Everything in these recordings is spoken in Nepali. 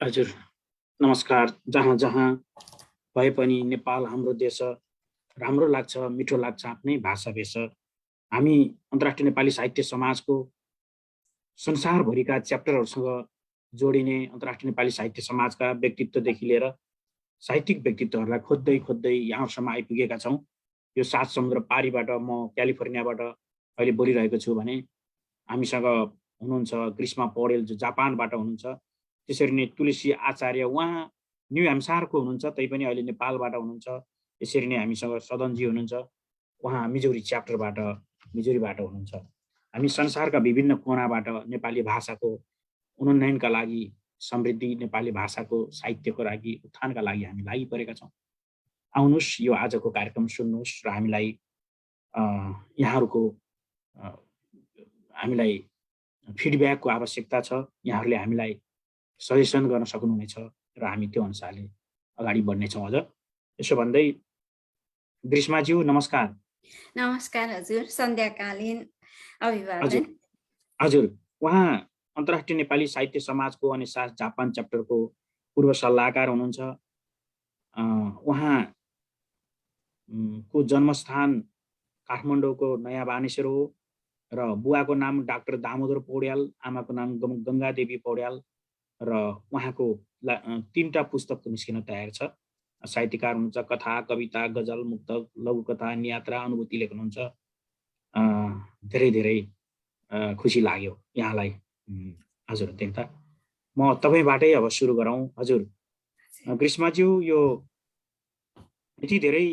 हजुर नमस्कार। जहाँ जहाँ भए पनि नेपाल हाम्रो देश छ। राम्रो लाग्छ, मिठो लाग्छ आफ्नै भाषा भेष। हामी अन्तर्राष्ट्रिय नेपाली साहित्य समाजको संसारभरिका च्याप्टरहरूसँग जोडिने अन्तर्राष्ट्रिय नेपाली साहित्य समाजका व्यक्तित्वदेखि लिएर साहित्यिक व्यक्तित्वहरूलाई खोज्दै खोज्दै यहाँसम्म आइपुगेका छौँ। यो 7 समुद्र पारीबाट म क्यालिफोर्नियाबाट अहिले बोलिरहेको छु भने हामीसँग हुनुहुन्छ ग्रीष्मा पौडेल जो जापानबाट हुनुहुन्छ। त्यसरी नै तुलसी आचार्य उहाँ न्यू ह्याम्सायरको हुनुहुन्छ तैपनि अहिले नेपालबाट हुनुहुन्छ। यसरी नै हामीसँग सदनजी हुनुहुन्छ, उहाँ मिजोरीबाट हुनुहुन्छ। हामी संसारका विभिन्न कोणाबाट नेपाली भाषाको उन्नयनका लागि, समृद्धि नेपाली भाषाको साहित्यको लागि, उत्थानका लागि हामी लागिपरेका छौँ। आउनुहोस् यो आजको कार्यक्रम सुन्नुहोस् र यहाँहरूको हामीलाई फिडब्याकको आवश्यकता छ। यहाँहरूले हामीलाई सजेसन गर्न सक्नुहुनेछ र हामी त्यो अनुसारले अगाडि बढ्नेछौँ। अझ यसो भन्दै ग्रीष्माज्यू नमस्कार। नमस्कार हजुर, सन्ध्याकालीन अभिवादन। हजुर हजुर उहाँ अन्तर्राष्ट्रिय नेपाली साहित्य समाजको अनि साथ जापान च्याप्टरको पूर्व सल्लाहकार हुनुहुन्छ। उहाँ को जन्मस्थान काठमाडौँको नयाँ बानेश्वर हो र बुवाको नाम डाक्टर दामोदर पौड्याल, आमाको नाम गङ्गादेवी पौड्याल र उहाँको 3टा पुस्तक निस्किन तयार छ। साहित्यकार हुनुहुन्छ, कथा, कविता, गजल, मुक्तक, लघुकथा, नियात्रा, अनुभूति लेख्नुहुन्छ। धेरै धेरै खुसी लाग्यो यहाँलाई हजुर देख्दा। म तपाईँबाटै अब सुरु गरौँ। हजुर ग्रीष्माज्यू, यो यति धेरै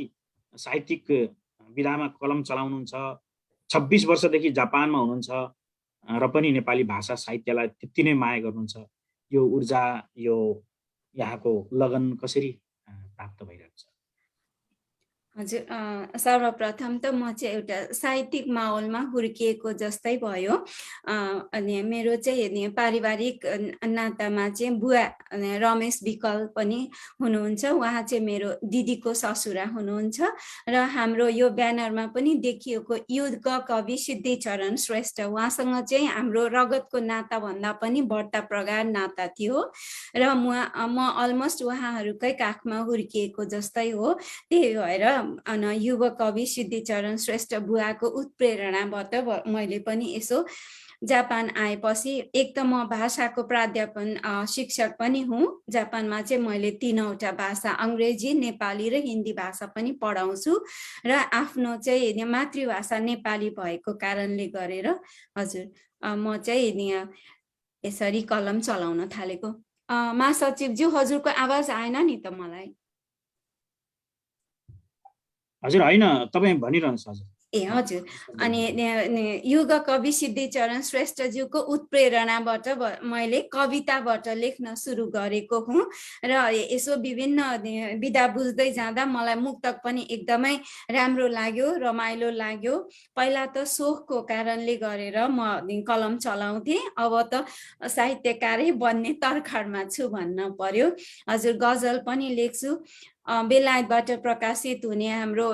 साहित्यिक विधामा कलम चलाउनुहुन्छ, 26 वर्षदेखि जापानमा हुनुहुन्छ र पनि नेपाली भाषा साहित्यलाई त्यति नै माया गर्नुहुन्छ। यो ऊर्जा, यो यहाँको लगन कसरी प्राप्त भइरहेको छ? हजुर, सर्वप्रथम त म चाहिँ एउटा साहित्यिक माहौलमा हुर्किएको जस्तै भयो। अनि मेरो चाहिँ पारिवारिक नातामा चाहिँ बुवा रमेश विकल पनि हुनुहुन्छ। उहाँ चाहिँ मेरो दिदीको ससुरा हुनुहुन्छ र हाम्रो यो ब्यानरमा पनि देखिएको युग कवि सिद्धिचरण श्रेष्ठ, उहाँसँग चाहिँ हाम्रो रगतको नाता भन्दा पनि बढ्ता प्रगाढ नाता थियो र म अलमोस्ट उहाँहरूकै काखमा हुर्किएको जस्तै हो। त्यही भएर युवा कवि सिद्धिचरण श्रेष्ठ बुवाको उत्प्रेरणाबाट मैले पनि यसो जापान आएपछि, एक त म भाषाको प्राध्यापन शिक्षक पनि हुँ। जापानमा चाहिँ मैले 3वटा भाषा अङ्ग्रेजी, नेपाली र हिन्दी भाषा पनि पढाउँछु र आफ्नो चाहिँ मातृभाषा नेपाली भएको कारणले गरेर हजुर म चाहिँ यसरी कलम चलाउन थालेको। महासचिवज्यू, हजुरको आवाज आएन नि त मलाई। हजुर होइन, तपाईँ भनिरहनुहोस्। हजुर हजुर, अनि युग कवि सिद्धिचरण श्रेष्ठज्यूको उत्प्रेरणाबाट मैले कविताबाट लेख्न सुरु गरेको हुँ र यसो विभिन्न विधा बुझ्दै जाँदा मलाई मुक्तक पनि एकदमै राम्रो लाग्यो, रमाइलो लाग्यो। पहिला त सोखको कारणले गरेर म कलम चलाउँथेँ, अब त साहित्यकारै बन्ने तर्खरमा छु भन्न पर्यो। हजुर, गजल पनि लेख्छु। बेलायतबाट प्रकाशित हुने हाम्रो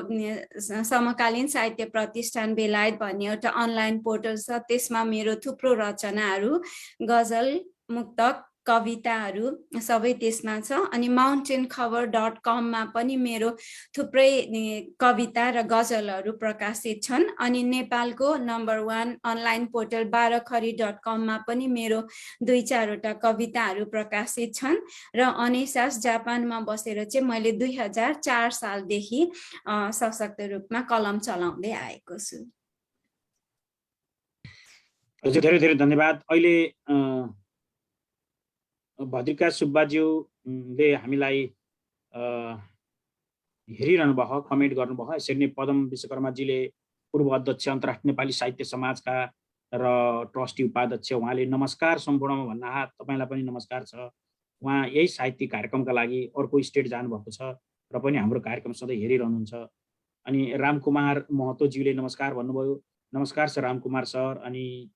समकालीन साहित्य प्रतिष्ठान बेलायत भन्ने एउटा अनलाइन पोर्टल छ, त्यसमा मेरो थुप्रो रचनाहरू, गजल, मुक्तक, कविताहरू सबै त्यसमा छ। अनि mountaincover.com मा पनि मेरो थुप्रै कविता र गजलहरू प्रकाशित छन्। अनि नेपालको नम्बर 1 अनलाइन पोर्टल बारखरी.com मा पनि मेरो 2-4वटा कविताहरू प्रकाशित छन् र अनेसास जापानमा बसेर चाहिँ मैले 2004 सालदेखि सशक्त रूपमा कलम चलाउँदै आएको छु। हजुर धेरै धेरै धन्यवाद। अहिले भद्रिका सुब्बाज्यूले हामीलाई हेरिरहनु भयो, कमेन्ट गर्नुभयो। यसरी नै पदम विश्वकर्माजीले पूर्व अध्यक्ष अन्तर्राष्ट्रिय नेपाली साहित्य समाजका र ट्रस्टी उपाध्यक्ष, उहाँले नमस्कार सम्पूर्णमा भन्नाहात तपाईँलाई पनि नमस्कार छ। उहाँ यही साहित्यिक कार्यक्रमका लागि अर्को स्टेट जानुभएको छ र पनि हाम्रो कार्यक्रम सधैँ हेरिरहनुहुन्छ। अनि रामकुमार महतोज्यूले नमस्कार भन्नुभयो। नमस्कार सर रामकुमार सर। अनि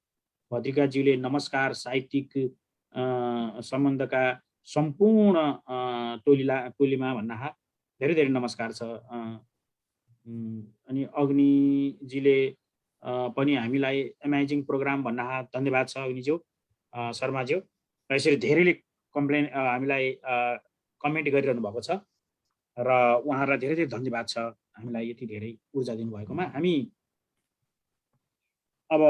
भद्रिकाज्यूले नमस्कार, साहित्यिक सम्बन्धका सम्पूर्ण टोलीमा भन्नाहात धेरै धेरै नमस्कार छ। अनि अग्निजीले पनि हामीलाई एमेजिङ प्रोग्राम भन्नाहात धन्यवाद छ अग्निज्यू, शर्माज्यू। र यसरी धेरैले हामीलाई कमेन्ट गरिरहनु भएको छ र उहाँहरूलाई धेरै धेरै धन्यवाद छ हामीलाई यति धेरै ऊर्जा दिनुभएकोमा। हामी अब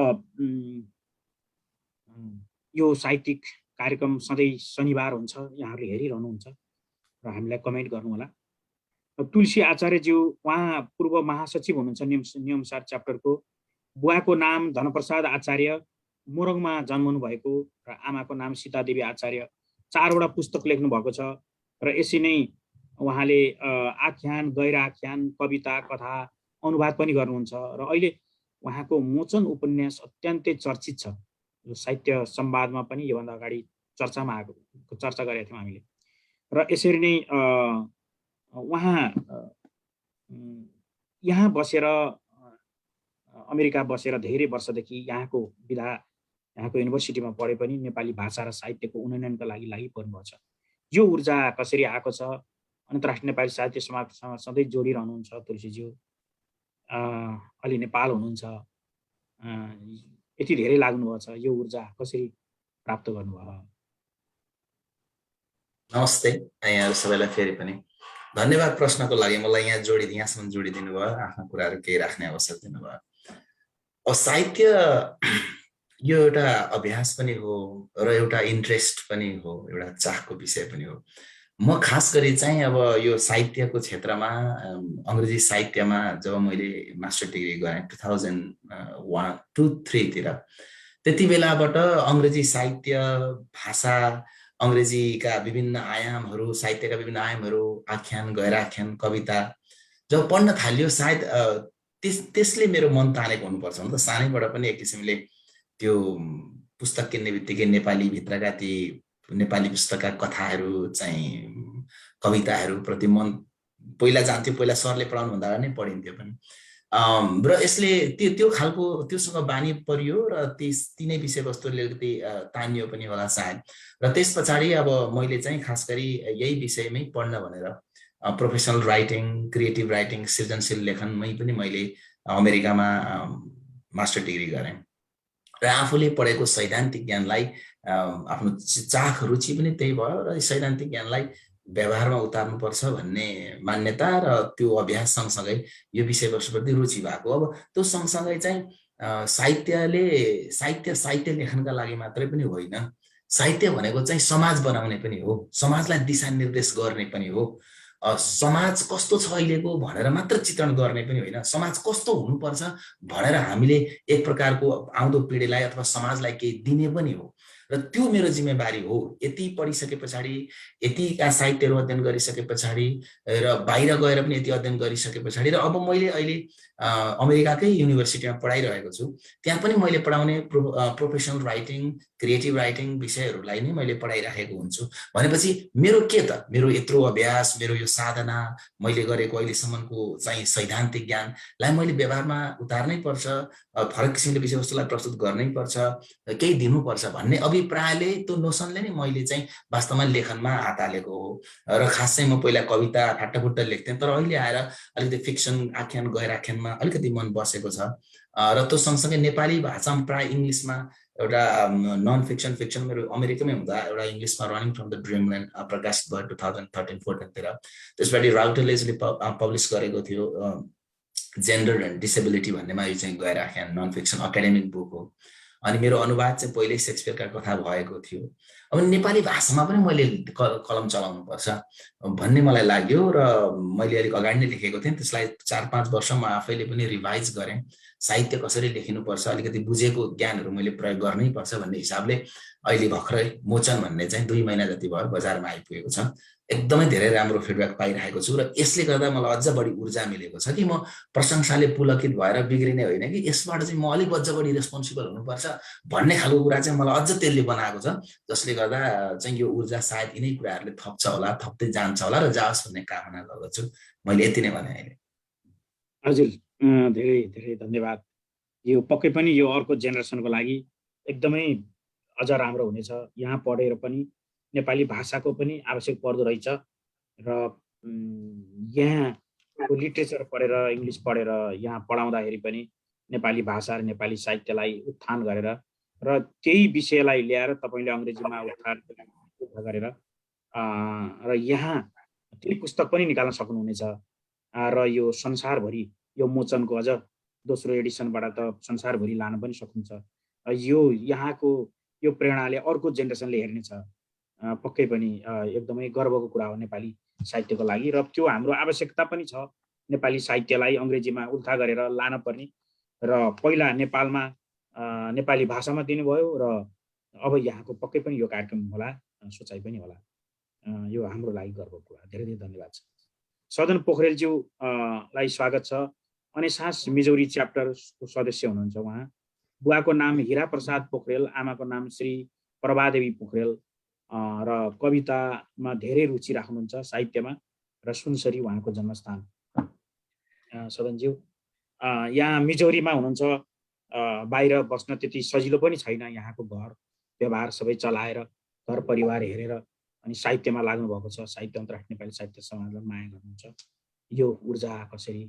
यो साहित्यिक कार्यक्रम सधैँ शनिबार हुन्छ, यहाँहरूले हेरिरहनुहुन्छ र हामीलाई कमेन्ट गर्नुहोला। तुलसी आचार्यज्यू उहाँ पूर्व महासचिव हुनुहुन्छ नियमसार च्याप्टरको। बुवाको नाम धनप्रसाद आचार्य, मोरङमा जन्मनु भएको र आमाको नाम सीतादेवी आचार्य। 4वटा पुस्तक लेख्नु भएको छ र यसै नै उहाँले आख्यान, गैर आख्यान, कविता, कथा, अनुवाद पनि गर्नुहुन्छ र अहिले उहाँको मोचन उपन्यास अत्यन्तै चर्चित छ, जो साहित्य संवादमा पनि योभन्दा अगाडि चर्चामा आएको, चर्चा गरेका थियौँ हामीले। र यसरी नै उहाँ यहाँ बसेर, अमेरिका बसेर धेरै वर्षदेखि यहाँको युनिभर्सिटीमा पढे पनि नेपाली भाषा र साहित्यको उन्नयनका लागि पर्नुभएको छ। यो ऊर्जा कसरी आएको छ, अन्तर्राष्ट्रिय नेपाली साहित्य समाजसँग सधैँ जोडिरहनुहुन्छ तुलसीज्यू। अलि नेपाल हुनुहुन्छ, यति धेरै लाग्नुभएको छ, यो ऊर्जा कसरी प्राप्त गर्नुभयो? नमस्ते यहाँहरू सबैलाई फेरि पनि धन्यवाद प्रश्नको लागि। मलाई यहाँसम्म जोडिदिनु भयो, आफ्ना कुराहरू केही राख्ने अवसर दिनुभयो। अब साहित्य यो एउटा अभ्यास पनि हो र एउटा इन्ट्रेस्ट पनि हो, एउटा चाखको विषय पनि हो। म खास गरी चाहिँ अब यो साहित्यको क्षेत्रमा, अङ्ग्रेजी साहित्यमा जब मैले मास्टर डिग्री गरेँ 2001-2003 तिर, त्यति बेलाबाट अङ्ग्रेजी साहित्य, भाषा, अङ्ग्रेजीका विभिन्न आयामहरू, साहित्यका विभिन्न आयामहरू, आख्यान, गैर आख्यान, कविता जब पढ्न थालियो, सायद त्यसले मेरो मन तानेको हुनुपर्छ। त सानैबाट पनि एक किसिमले त्यो पुस्तक किन्ने बित्तिकै नेपाली भित्रका ती नेपाली पुस्तकका कथाहरू चाहिँ, कविताहरू प्रति मन पहिला जान्थ्यो। पहिला सरले पढाउनुभन्दा नै पढिन्थ्यो पनि। र यसले त्यो खालको त्योसँग बानी परियो र तिनै विषयवस्तुले तानियो पनि होला सायद। र त्यस पछाडि अब मैले चाहिँ खास गरी यही विषयमै पढ्न भनेर प्रोफेसनल राइटिङ, क्रिएटिभ राइटिङ, सृजनशील लेखनमै पनि मैले अमेरिकामा मास्टर डिग्री गरेँ र आफूले पढेको सैद्धान्तिक ज्ञानलाई, आफ्नो चाख रुचि पनि त्यही भयो र सैद्धान्तिक ज्ञानलाई व्यवहारमा उतार्नुपर्छ भन्ने मान्यता र त्यो अभ्यास सँगसँगै यो विषयवस्तुप्रति रुचि भएको। अब त्यो सँगसँगै चाहिँ साहित्य लेखनका लागि मात्रै पनि होइन, साहित्य भनेको चाहिँ समाज बनाउने पनि हो, समाजलाई दिशानिर्देश गर्ने पनि हो। समाज कस्तो छ अहिलेको भनेर मात्र चित्रण गर्ने पनि होइन, समाज कस्तो हुनुपर्छ भनेर हामीले एक प्रकारको आउँदो पिँढीलाई अथवा समाजलाई केही दिने पनि हो। र त्यो मेरो जिम्मेवारी हो। यति पढिसके पछाडि, यतिका साहित्यहरू अध्ययन गरिसके पछाडि र बाहिर गएर पनि यति अध्ययन गरिसके पछाडि र अब मैले अहिले अमेरिकाकै युनिभर्सिटीमा पढाइरहेको छु, त्यहाँ पनि मैले पढाउने प्रोफेसनल राइटिङ, क्रिएटिभ राइटिङ विषयहरूलाई नै मैले पढाइराखेको हुन्छु। भनेपछि मेरो के त, मेरो यत्रो अभ्यास, मेरो यो साधना, मैले गरेको अहिलेसम्मको चाहिँ सैद्धान्तिक ज्ञानलाई मैले व्यवहारमा उतार्नै पर्छ, फरक किसिमले विषयवस्तुलाई प्रस्तुत गर्नै पर्छ, केही दिनुपर्छ भन्ने अभिप्रायले, त्यो नोसनले नै मैले चाहिँ वास्तवमा लेखनमा हात हालेको हो। र खास चाहिँ म पहिला कविता फाटाफुट्ट लेख्थेँ, तर अहिले आएर अलिकति फिक्सन, आख्यान, गैर आख्यानमा अलिकति मन बसेको छ। र त्यो सँगसँगै नेपाली भाषामा प्राय इङ्ग्लिसमा एउटा नन फिक्सन मेरो अमेरिकामै हुँदा एउटा इङ्ग्लिसमा रनिङ फ्रम द ड्रिमल्यान्ड प्रकाशित भयो 2013-14 तिर। त्यसपछि राउटरलेजले पब्लिस गरेको थियो जेन्डर एन्ड डिसेबिलिटी भन्नेमा, यो चाहिँ गैर आख्यान नन फिक्सन एकाडेमिक बुक हो। अनि मेरो अनुवाद चाहिँ पहिल्यै शेक्सपियरका कथा भएको थियो। अब नेपाली भाषामा पनि मैले कलम चलाउनु पर्छ भन्ने मलाई लाग्यो र मैले अलिक अगाडि नै लेखेको थिएँ। त्यसलाई 4-5 वर्ष म आफैले पनि रिभाइज गरेँ। साहित्य कसरी लेखिनुपर्छ, अलिकति बुझेको ज्ञानहरू मैले प्रयोग गर्नै पर्छ भन्ने हिसाबले अहिले भर्खरै मोचन भन्ने चाहिँ 2 महिना जति भयो बजारमा आइपुगेको छ। एकदमै धेरै राम्रो फिडब्याक पाइरहेको छु र यसले गर्दा मलाई अझ बढी ऊर्जा मिलेको छ कि म प्रशंसाले पुलकित भएर बिग्रिने होइन कि यसबाट चाहिँ म अलिक अझ बढी रेस्पोन्सिबल हुनुपर्छ भन्ने खालको कुरा चाहिँ मलाई अझ त्यसले बनाएको छ, जसले गर्दा चाहिँ यो ऊर्जा सायद यिनै कुराहरूले थप्छ होला, थप्दै जान्छ होला र जाओस् भन्ने कामना गर्दछु। मैले यति नै भने अहिले। हजुर, धेरै धेरै धन्यवाद। यो पक्कै पनि यो अर्को जेनेरेसनको लागि एकदमै अझ राम्रो हुनेछ। यहाँ पढेर पनि नेपाली भाषाको पनि आवश्यक पर्दो रहेछ र यहाँको लिट्रेचर पढेर, इङ्ग्लिस पढेर यहाँ पढाउँदाखेरि पनि नेपाली भाषा र नेपाली साहित्यलाई उत्थान गरेर र त्यही विषयलाई ल्याएर तपाईँले अङ्ग्रेजीमा उल्था गरेर र यहाँ त्यही पुस्तक पनि निकाल्न सक्नुहुनेछ र यो संसारभरि यो मोचनको अझ दोस्रो एडिसनबाट त संसारभरि लान पनि सक्नुहुन्छ। यो यहाँको यो प्रेरणाले अर्को जेनेरेसनले हेर्नेछ, पक्कै पनि एकदमै गर्वको कुरा हो नेपाली साहित्यको लागि। र त्यो हाम्रो आवश्यकता पनि छ, नेपाली साहित्यलाई अङ्ग्रेजीमा उल्था गरेर लान पर्ने। र पहिला नेपालमा नेपाली भाषामा दिनुभयो र अब यहाँको पक्कै पनि यो कार्यक्रम होला, सोचाइ पनि होला। यो हाम्रो लागि गर्वको कुरा। धेरै धेरै धन्यवाद छ। सदन पोखरेलज्यू लाई स्वागत छ। अनेसास मिजौरी च्याप्टरको सदस्य हुनुहुन्छ उहाँ। बुवाको नाम हिरा प्रसाद पोखरेल, आमाको नाम श्री प्रभादेवी पोखरेल र कवितामा धेरै रुचि राख्नुहुन्छ, साहित्यमा, र सुनसरी उहाँको जन्मस्थान। सदनज्यू यहाँ मिजौरीमा हुनुहुन्छ, बाहिर बस्न त्यति सजिलो पनि छैन। यहाँको घर व्यवहार सबै चलाएर घर परिवार हेरेर अनि साहित्यमा लाग्नु भएको छ। साहित्य अन्तर्राष्ट्रिय नेपाली साहित्य समाजलाई माया गर्नुहुन्छ। यो ऊर्जा कसरी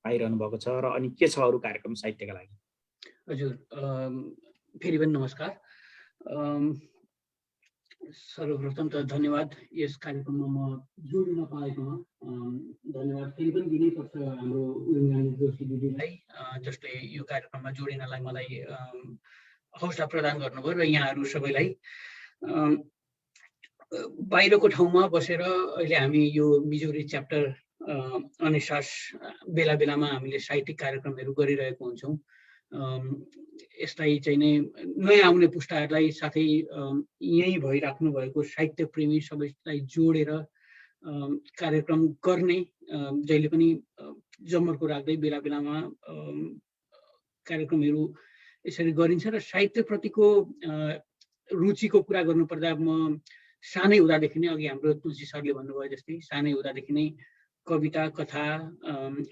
पाइरहनु भएको छ र अनि के छ अरू कार्यक्रम साहित्यका लागि? हजुर, फेरि पनि नमस्कार। सर्वप्रथम त धन्यवाद यस कार्यक्रममा म जोडिन पाएकोमा। धन्यवाद फेरि पनि दिनैपर्छ हाम्रो उर्मिला जोशी दिदीलाई, जसले यो कार्यक्रममा जोडिनलाई मलाई हौसला प्रदान गर्नुभयो, र यहाँहरू सबैलाई। बाहिरको ठाउँमा बसेर अहिले हामी यो मिजौरी च्याप्टर अनेसास बेला बेलामा हामीले साहित्यिक कार्यक्रमहरू गरिरहेको हुन्छौँ। यसलाई चाहिँ नै नयाँ आउने पुस्ताहरूलाई साथै यहीँ भइराख्नु भएको साहित्य प्रेमी सबैलाई जोडेर कार्यक्रम गर्ने, जहिले पनि जमर्को राख्दै बेला बेलामा कार्यक्रमहरू यसरी गरिन्छ। र साहित्यप्रतिको रुचिको कुरा गर्नुपर्दा म सानै हुँदादेखि नै, अघि हाम्रो तुलसी सरले भन्नुभयो जस्तै, सानै हुँदादेखि नै कविता, कथा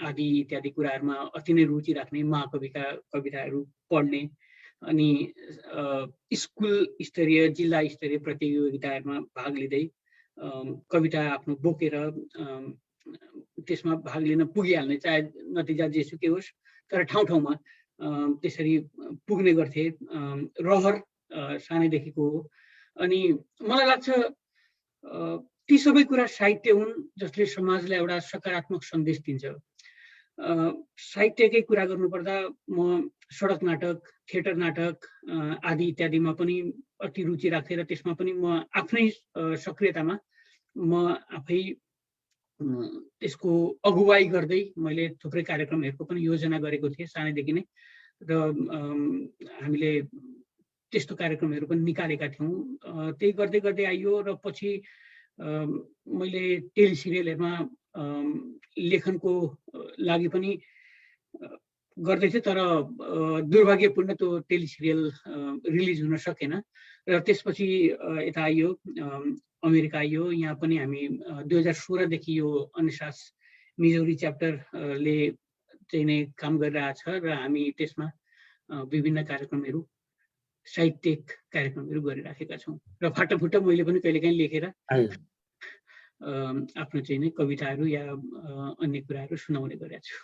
आदि इत्यादि कुराहरूमा अति नै रुचि राख्ने, महाकविका कविताहरू पढ्ने, अनि स्कुल स्तरीय जिल्ला स्तरीय प्रतियोगिताहरूमा भाग लिँदै कविता आफ्नो बोकेर त्यसमा भाग लिन पुगिहाल्ने, चाहे नतिजा जेसुकै होस्, तर ठाउँ ठाउँमा त्यसरी पुग्ने गर्थे। रहर सानैदेखिको हो। अनि मलाई लाग्छ ती सबै कुरा साहित्य हुन् जसले समाजलाई एउटा सकारात्मक सन्देश दिन्छ। साहित्यकै कुरा गर्नुपर्दा म सडक नाटक, थिएटर नाटक आदि इत्यादिमा पनि अति रुचि राख्थेँ, र त्यसमा पनि म आफ्नै सक्रियतामा म आफै त्यसको अगुवाई गर्दै मैले थुप्रै कार्यक्रमहरूको पनि योजना गरेको थिएँ सानैदेखि नै, र हामीले त्यस्तो कार्यक्रमहरू पनि निकालेका थियौँ। त्यही गर्दै गर्दै आइयो, र पछि मैले टेलिसिरियलहरूमा लेखनको लागि पनि गर्दै थिएँ, तर दुर्भाग्यपूर्ण त्यो टेलिसिरियल रिलिज हुन सकेन। र त्यसपछि यता आइयो, अमेरिका आइयो। यहाँ पनि हामी 2016 देखि यो अनेसास मिजौरी च्याप्टरले चाहिँ नै काम गरिरहेछ, र हामी त्यसमा विभिन्न कार्यक्रमहरू, साहित्यिक कार्यक्रमहरू गरिराखेका छौँ। र फाटाफुट्टा मैले पनि कहिलेकाहीँ लेखेर आफ्नो चाहिँ नै कविताहरू या अन्य कुराहरू सुनाउने गरेको छु।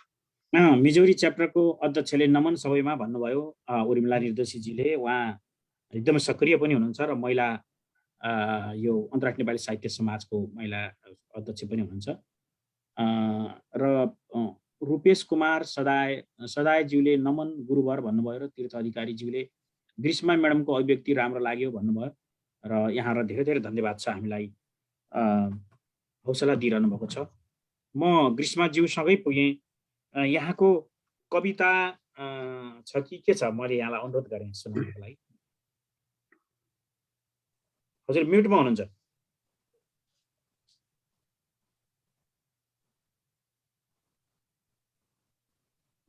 मिजौरी च्याप्टरको अध्यक्षले नमन सबैमा भन्नुभयो, उर्मिला निर्दोशीजीले। उहाँ एकदमै सक्रिय पनि हुनुहुन्छ र महिला यो अन्तर्राष्ट्रिय नेपाली साहित्य समाजको महिला अध्यक्ष पनि हुनुहुन्छ। र रूपेश कुमार सदायज्यूले नमन गुरुवर भन्नुभयो, र तीर्थ अधिकारीज्यूले ग्रीष्मा म्याडमको अभिव्यक्ति राम्रो लाग्यो भन्नुभयो, र यहाँ र धेरै धेरै धन्यवाद छ, हामीलाई हौसला दिइरहनु भएको छ। म ग्रीष्माज्यूसँगै पुगेँ। यहाँको कविता छ कि के छ? मैले यहाँलाई अनुरोध गरेँ सुनाउनको लागि। हजुर म्युटमा हुनुहुन्छ।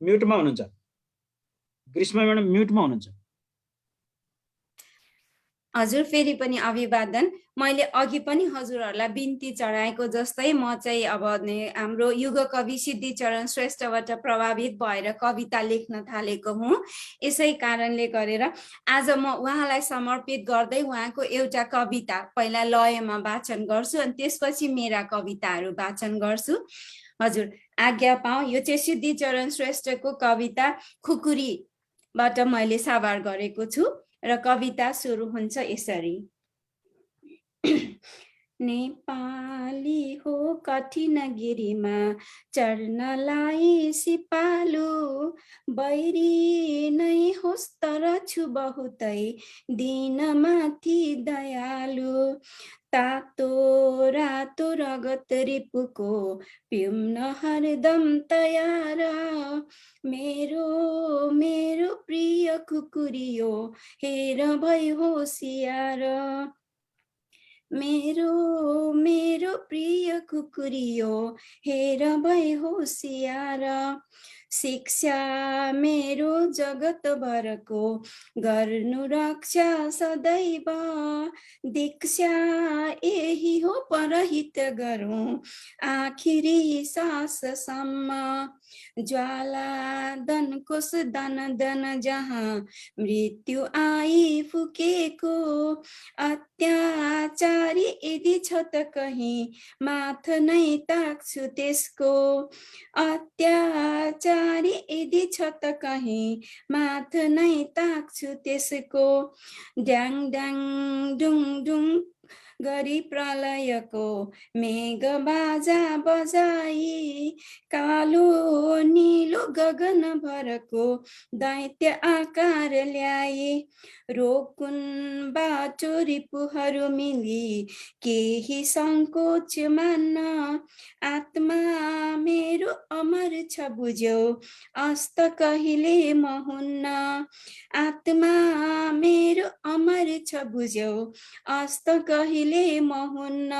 म्युटमा हुनुहुन्छ ग्रीष्मा म्याडम, म्युटमा हुनुहुन्छ। हजुर, फेरि पनि अभिवादन। मैले अघि पनि हजुरहरूलाई बिन्ती चढाएको जस्तै म चाहिँ अब हाम्रो युग कवि सिद्धिचरण श्रेष्ठबाट प्रभावित भएर कविता लेख्न थालेको हुँ। यसै कारणले गरेर आज म उहाँलाई समर्पित गर्दै उहाँको एउटा कविता पहिला लयमा वाचन गर्छु, अनि त्यसपछि मेरा कविताहरू वाचन गर्छु। हजुर आज्ञा पाऊँ। यो चाहिँ सिद्धिचरण श्रेष्ठको कविता खुकुरीबाट मैले साभार गरेको छु, र कविता सुरु हुन्छ यसरी। नेपाली हो कठिन गिरीमा चढ्नलाई सिपालु, बैरी नै होस् तर छु बहुतै दिनमाथि दयालु। तातो रातो रगत रिपुको पिउन हरदम तयार, मेरो मेरो प्रिय कुकुरियो हेर भई होसियार। मेरो मेरो प्रिय कुकुरियो हेर भई होसियार। शिक्षा मेरो जगत भरको गर्नु रक्षा सदैव, दीक्षा यही हो परहित गरौँ आखिरी साससम्म। ज्वाला दनकोस दन दन जहाँ मृत्यु आइफुकेको, अत्याचारी यदि छ त कहीँ माथ नै ताक्छु त्यसको। अत्याचारी यदि छ त कहीँ माथ नै ताक्छु त्यसको। ड्याङ ड्याङ डुङ डुङ गरी प्रलयको मेघ बाजा बजाई, कालो नीलो गगन भरको दैत्य आकार ल्याई। रोकुन बाटो रिपुहरू मिली केही सङ्कोच मान्न, आत्मा मेरो अमर छ बुझ्यौ अस्त कहिले म हुन्न। आत्मा मेरो अमर छ बुझ्यौ अस्त कहिले म हुन्न।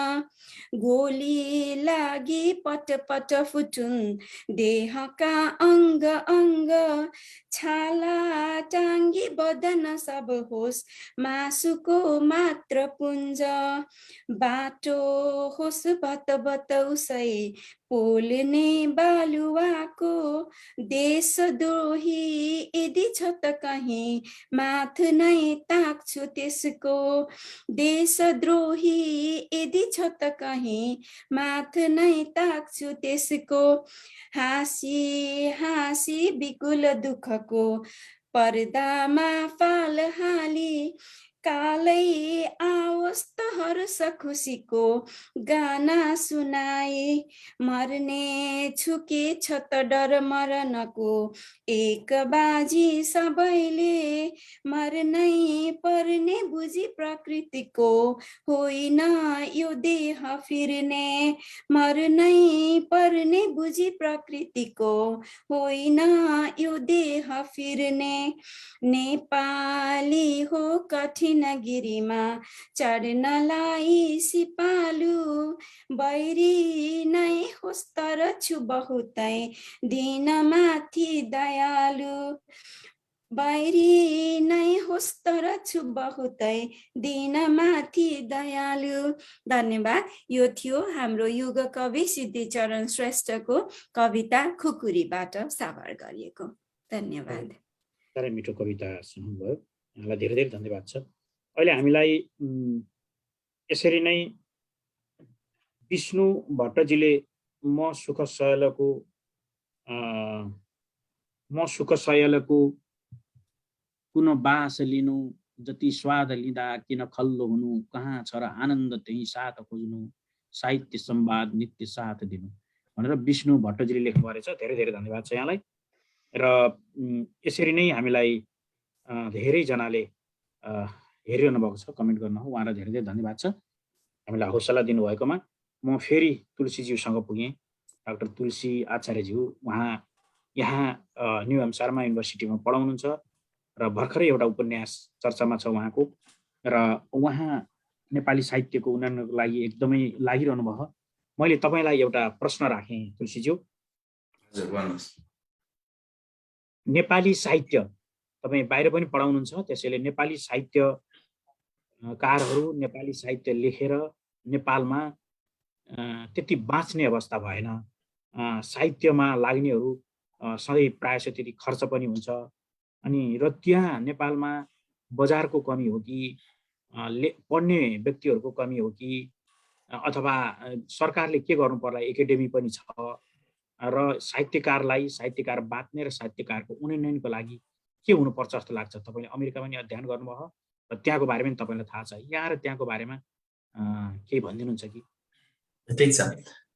गोली लागि पट पट फुटुन् देहका अङ्ग अङ्ग, छाला टाङ्गी बदन सब होस् मासुको मात्र पुञ्ज। बाटो होस् बत बत उसै पोल्ने बालुवाको, देशद्रोही यदि छ त कहीँ माथ नै ताक्छु त्यसको। देशद्रोही यदि छ त कहीँ माथ नै ताक्छु त्यसको। हाँसी हाँसी विकुल दुःखको पर्दामा फाल हाली, कालै आओस् त हर्ष खुसीको गाना सुनाई। मर्ने छु के छ त डर मर्नको एक बाजी सबैले, मर्नै पर्ने बुझी प्रकृतिको होइन यो देह फिर्ने। मर्नै पर्ने बुझी प्रकृतिको होइन यो देह फिर्ने। नेपाली हो कठिन गिरीमा चढ्नलाई सिपालु, बैरी नै होस् तर छु बहुतै दिनमाथि दयालु। बैरी नै होस् तर छु बहुतै दिनमाथि दयालु। धन्यवाद। यो थियो हाम्रो युग कवि सिद्धिचरण श्रेष्ठको कविता खुकुरीबाट साभार गरिएको। धन्यवाद। साह्रै मिठो कविता सुन्नुभयो, यहाँलाई धेरै धेरै धन्यवाद छ। अहिले हामीलाई यसरी नै विष्णु भट्टजीले म सुख सयलको कुन बास लिनु, जति स्वाद लिँदा किन खल्लो हुनु, कहाँ छ र आनन्द त्यही साथ खोज्नु, साहित्य संवाद नित्य साथ दिनु भनेर विष्णु भट्टजीले लेख्नु रहेछ। धेरै धेरै धन्यवाद छ यहाँलाई। र यसरी नै हामीलाई धेरैजनाले हेरिरहनु भएको छ, कमेन्ट गर्नु हो, उहाँलाई धेरै धेरै धन्यवाद छ हामीलाई हौसला दिनुभएकोमा। म फेरि तुलसीज्यूसँग पुगेँ, डाक्टर तुलसी आचार्यज्यू। उहाँ यहाँ न्यू हेम्सायरमा युनिभर्सिटीमा पढाउनुहुन्छ र भर्खरै एउटा उपन्यास चर्चामा छ उहाँको, र उहाँ नेपाली साहित्यको उन्नयनको लागि एकदमै लागिरहनु भयो। मैले तपाईँलाई एउटा प्रश्न राखेँ तुलसीज्यू। हजुर भन्नुहोस्। नेपाली साहित्य तपाईँ बाहिर पनि पढाउनुहुन्छ, त्यसैले नेपाली साहित्यकारहरू नेपाली साहित्य लेखेर नेपालमा त्यति बाँच्ने अवस्था भएन। साहित्यमा लाग्नेहरू सधैँ प्रायः त्यति खर्च पनि हुन्छ। अनि र त्यहाँ नेपालमा बजारको कमी हो कि पढ्ने व्यक्तिहरूको कमी हो कि, अथवा सरकारले के गर्नु पर्ला, एकाडेमी पनि छ र साहित्यकारलाई साहित्यकार बाँच्ने र साहित्यकारको उन्नयनको लागि के हुनुपर्छ जस्तो लाग्छ? तपाईँले अमेरिका पनि अध्ययन गर्नुभयो र त्यहाँको बारेमा पनि तपाईँलाई थाहा छ। यहाँ र त्यहाँको बारेमा केही भनिदिनुहुन्छ कि? ठिक छ।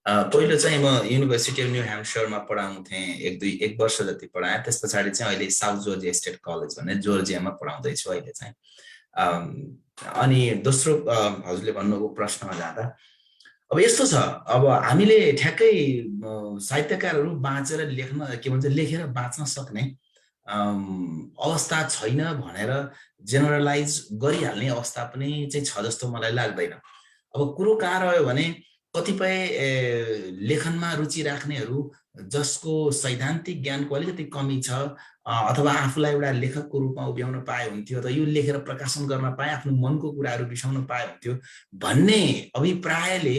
पहिलो चाहिँ म युनिभर्सिटी अफ न्यू ह्याम्पसायरमा पढाउँथेँ, एक वर्ष जति पढाएँ। त्यस पछाडि चाहिँ अहिले साउथ जोर्जिया स्टेट कलेज भन्ने जोर्जियामा पढाउँदैछु अहिले चाहिँ। अनि दोस्रो हजुरले भन्नुभएको प्रश्नमा जाँदा अब यस्तो छ, अब हामीले ठ्याक्कै साहित्यकारहरू बाँचेर लेख्न के भन्छ लेखेर बाँच्न सक्ने अवस्था छैन भनेर जेनरलाइज गरिहाल्ने अवस्था पनि चाहिँ छ जस्तो मलाई लाग्दैन। अब कुरो कहाँ रह्यो भने कतिपय लेखनमा रुचि राख्नेहरू जसको सैद्धान्तिक ज्ञानको अलिकति कमी छ अथवा आफूलाई एउटा लेखकको रूपमा उभ्याउन पाए हुन्थ्यो अथवा यो लेखेर प्रकाशन गर्न पाए आफ्नो मनको कुराहरू बिसाउन पाए हुन्थ्यो भन्ने अभिप्रायले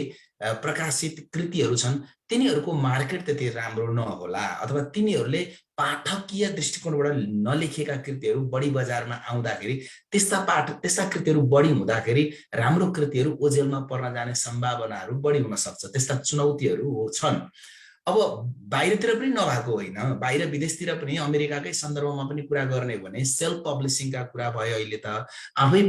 प्रकाशित कृतिहरू छन्। तिनीहरूको मार्केट त्यति राम्रो नहोला अथवा तिनीहरूले पाठकीय दृष्टिकोणबाट नलेखेका कृतिहरू बढी बजारमा आउँदाखेरि त्यस्ता कृतिहरू बढी हुँदाखेरि राम्रो कृतिहरू ओझेलमा पर्न जाने सम्भावनाहरू बढी हुन सक्छ। त्यस्ता चुनौतीहरू छन्। अब बाहिरतिर पनि नभएको होइन, बाहिर विदेशतिर पनि अमेरिकाकै सन्दर्भमा पनि कुरा गर्ने हो भने सेल्फ पब्लिसिङका कुरा भयो, अहिले त आफै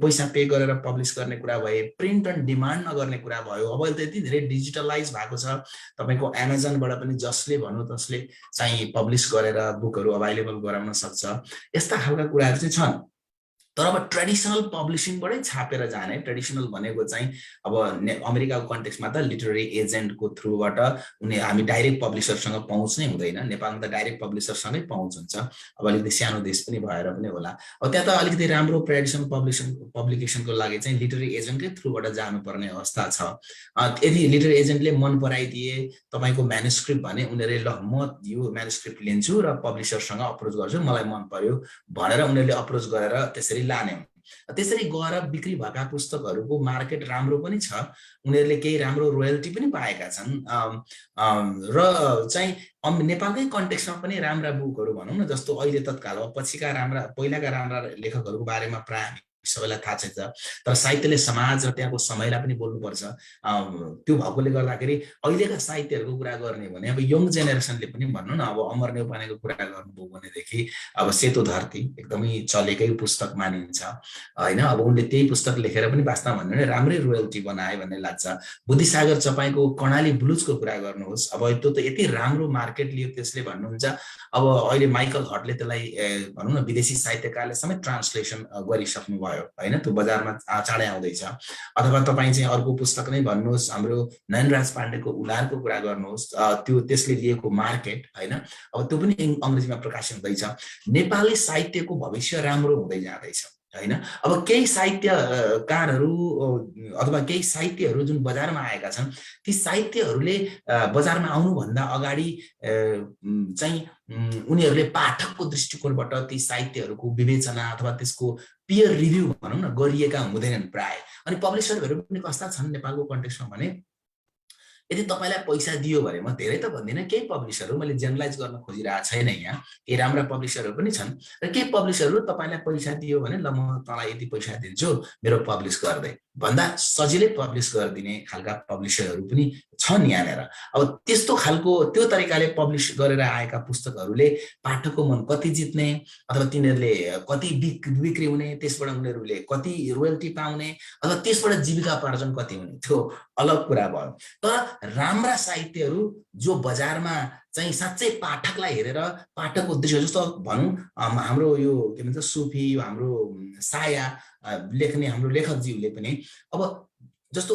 पैसा पे गरेर पब्लिस गर्ने कुरा भए, प्रिन्ट अन डिमान्ड नगर्ने कुरा भयो। अब अहिले त यति धेरै डिजिटलाइज भएको छ, तपाईँको एमाजोनबाट पनि जसले भनौँ तसले चाहिँ पब्लिस गरेर बुकहरू अभाइलेबल गराउन सक्छ। यस्ता खालका कुराहरू चाहिँ छन्। तर अब ट्रेडिसनल पब्लिसिङबाटै छापेर जाने, ट्रेडिसनल भनेको चाहिँ अब अमेरिकाको कन्टेक्स्टमा त लिटरेरी एजेन्टको थ्रुबाट हामी डाइरेक्ट पब्लिसरसँग पहुँच नै हुँदैन। नेपालमा त डाइरेक्ट पब्लिसरसँगै पहुँच हुन्छ। अब अलिकति सानो देश पनि भएर पनि होला। अब त्यहाँ त अलिकति राम्रो ट्रेडिसनल पब्लिकेसनको लागि चाहिँ लिटरेरी एजेन्टकै थ्रुबाट जानुपर्ने अवस्था छ। यदि लिटरेरी एजेन्टले मन पराइदिए तपाईँको म्यानुस्क्रिप्ट भने उनीहरूले ल म यो म्यानुस्क्रिप्ट लिन्छु र पब्लिसरसँग अप्रोच गर्छु, मलाई मन पर्यो भनेर उनीहरूले अप्रोच गरेर त्यसरी लाने हुन्। त्यसरी गएर बिक्री भएका पुस्तकहरूको मार्केट राम्रो पनि छ, उनीहरूले केही राम्रो रोयल्टी पनि पाएका छन् र चाहिँ नेपालकै कन्टेक्स्टमा पनि राम्रा बुकहरू भनौँ न, जस्तो अहिले तत्काल पहिलाका राम्रा लेखकहरूको बारेमा प्राय सबैलाई थाहा छैन, तर साहित्यले समाज र त्यहाँको समयलाई पनि बोल्नुपर्छ। त्यो भएकोले गर्दाखेरि अहिलेका साहित्यहरूको कुरा गर्ने भने अब यङ जेनेरेसनले पनि भनौँ न, अब अमर न्यौपानेको कुरा गर्नुभयो भनेदेखि अब सेतो धरती एकदमै चलेकै पुस्तक मानिन्छ होइन। अब उनले त्यही पुस्तक लेखेर पनि वास्तवमा भन्नु भने राम्रै रोयल्टी बनाए भन्ने लाग्छ। बुद्धिसागर चपाईको कर्णाली ब्लुजको कुरा गर्नुहोस्, अब त्यो त यति राम्रो मार्केट लियो त्यसले भन्नुहुन्छ। अब अहिले माइकल हटले त्यसलाई भनौँ न विदेशी साहित्यकारले समेत ट्रान्सलेसन गरिसक्नु भयो होइन, त्यो बजारमा चाँडै आउँदैछ। अथवा तपाईँ चाहिँ अर्को पुस्तक नै भन्नुहोस्, हाम्रो नयनराज पाण्डेको उलारको कुरा गर्नुहोस्, त्यसले लिएको मार्केट होइन, अब त्यो पनि अङ्ग्रेजीमा प्रकाशन हुँदैछ। नेपाली साहित्यको भविष्य राम्रो हुँदै जाँदैछ होइन। अब केही साहित्यकारहरू अथवा केही साहित्यहरू जुन बजारमा आएका छन्, ती साहित्यहरूले बजारमा आउनुभन्दा अगाडि चाहिँ उनीहरूले पाठकको दृष्टिकोणबाट ती साहित्यहरूको विवेचना अथवा त्यसको पियर रिभ्यू भनौँ न गरिएका हुँदैनन् प्राय। अनि पब्लिसरहरू पनि कस्ता छन् नेपालको कन्टेक्स्टमा भने, यदि तपाईँलाई पैसा दियो भने, म धेरै त भन्दिनँ, केही पब्लिसरहरू, मैले जेनरलाइज गर्न खोजिरहेको छैन यहाँ, केही राम्रा पब्लिसरहरू पनि छन् र केही पब्लिसरहरू तपाईँलाई पैसा दियो भने ल म तँलाई यति पैसा दिन्छु मेरो पब्लिस गर्दै भन्दा सजिलै पब्लिस गरिदिने खालका पब्लिसरहरू पनि छन् यहाँनिर। अब त्यस्तो खालको त्यो तरिकाले पब्लिस गरेर आएका पुस्तकहरूले पाठकको मन कति जित्ने अथवा तिनीहरूले कति बिक्री हुने, त्यसबाट उनीहरूले कति रोयल्टी पाउने अथवा त्यसबाट जीविकापार्जन कति हुने, त्यो अलग कुरा भयो। तर राम्रा साहित्यहरू जो बजारमा चाहिँ साँच्चै पाठकलाई हेरेर पाठकको दृश्य, जस्तो भनौँ हाम्रो यो के भन्छ सुफी, हाम्रो साया लेख्ने हाम्रो लेखकज्यूले पनि अब जस्तो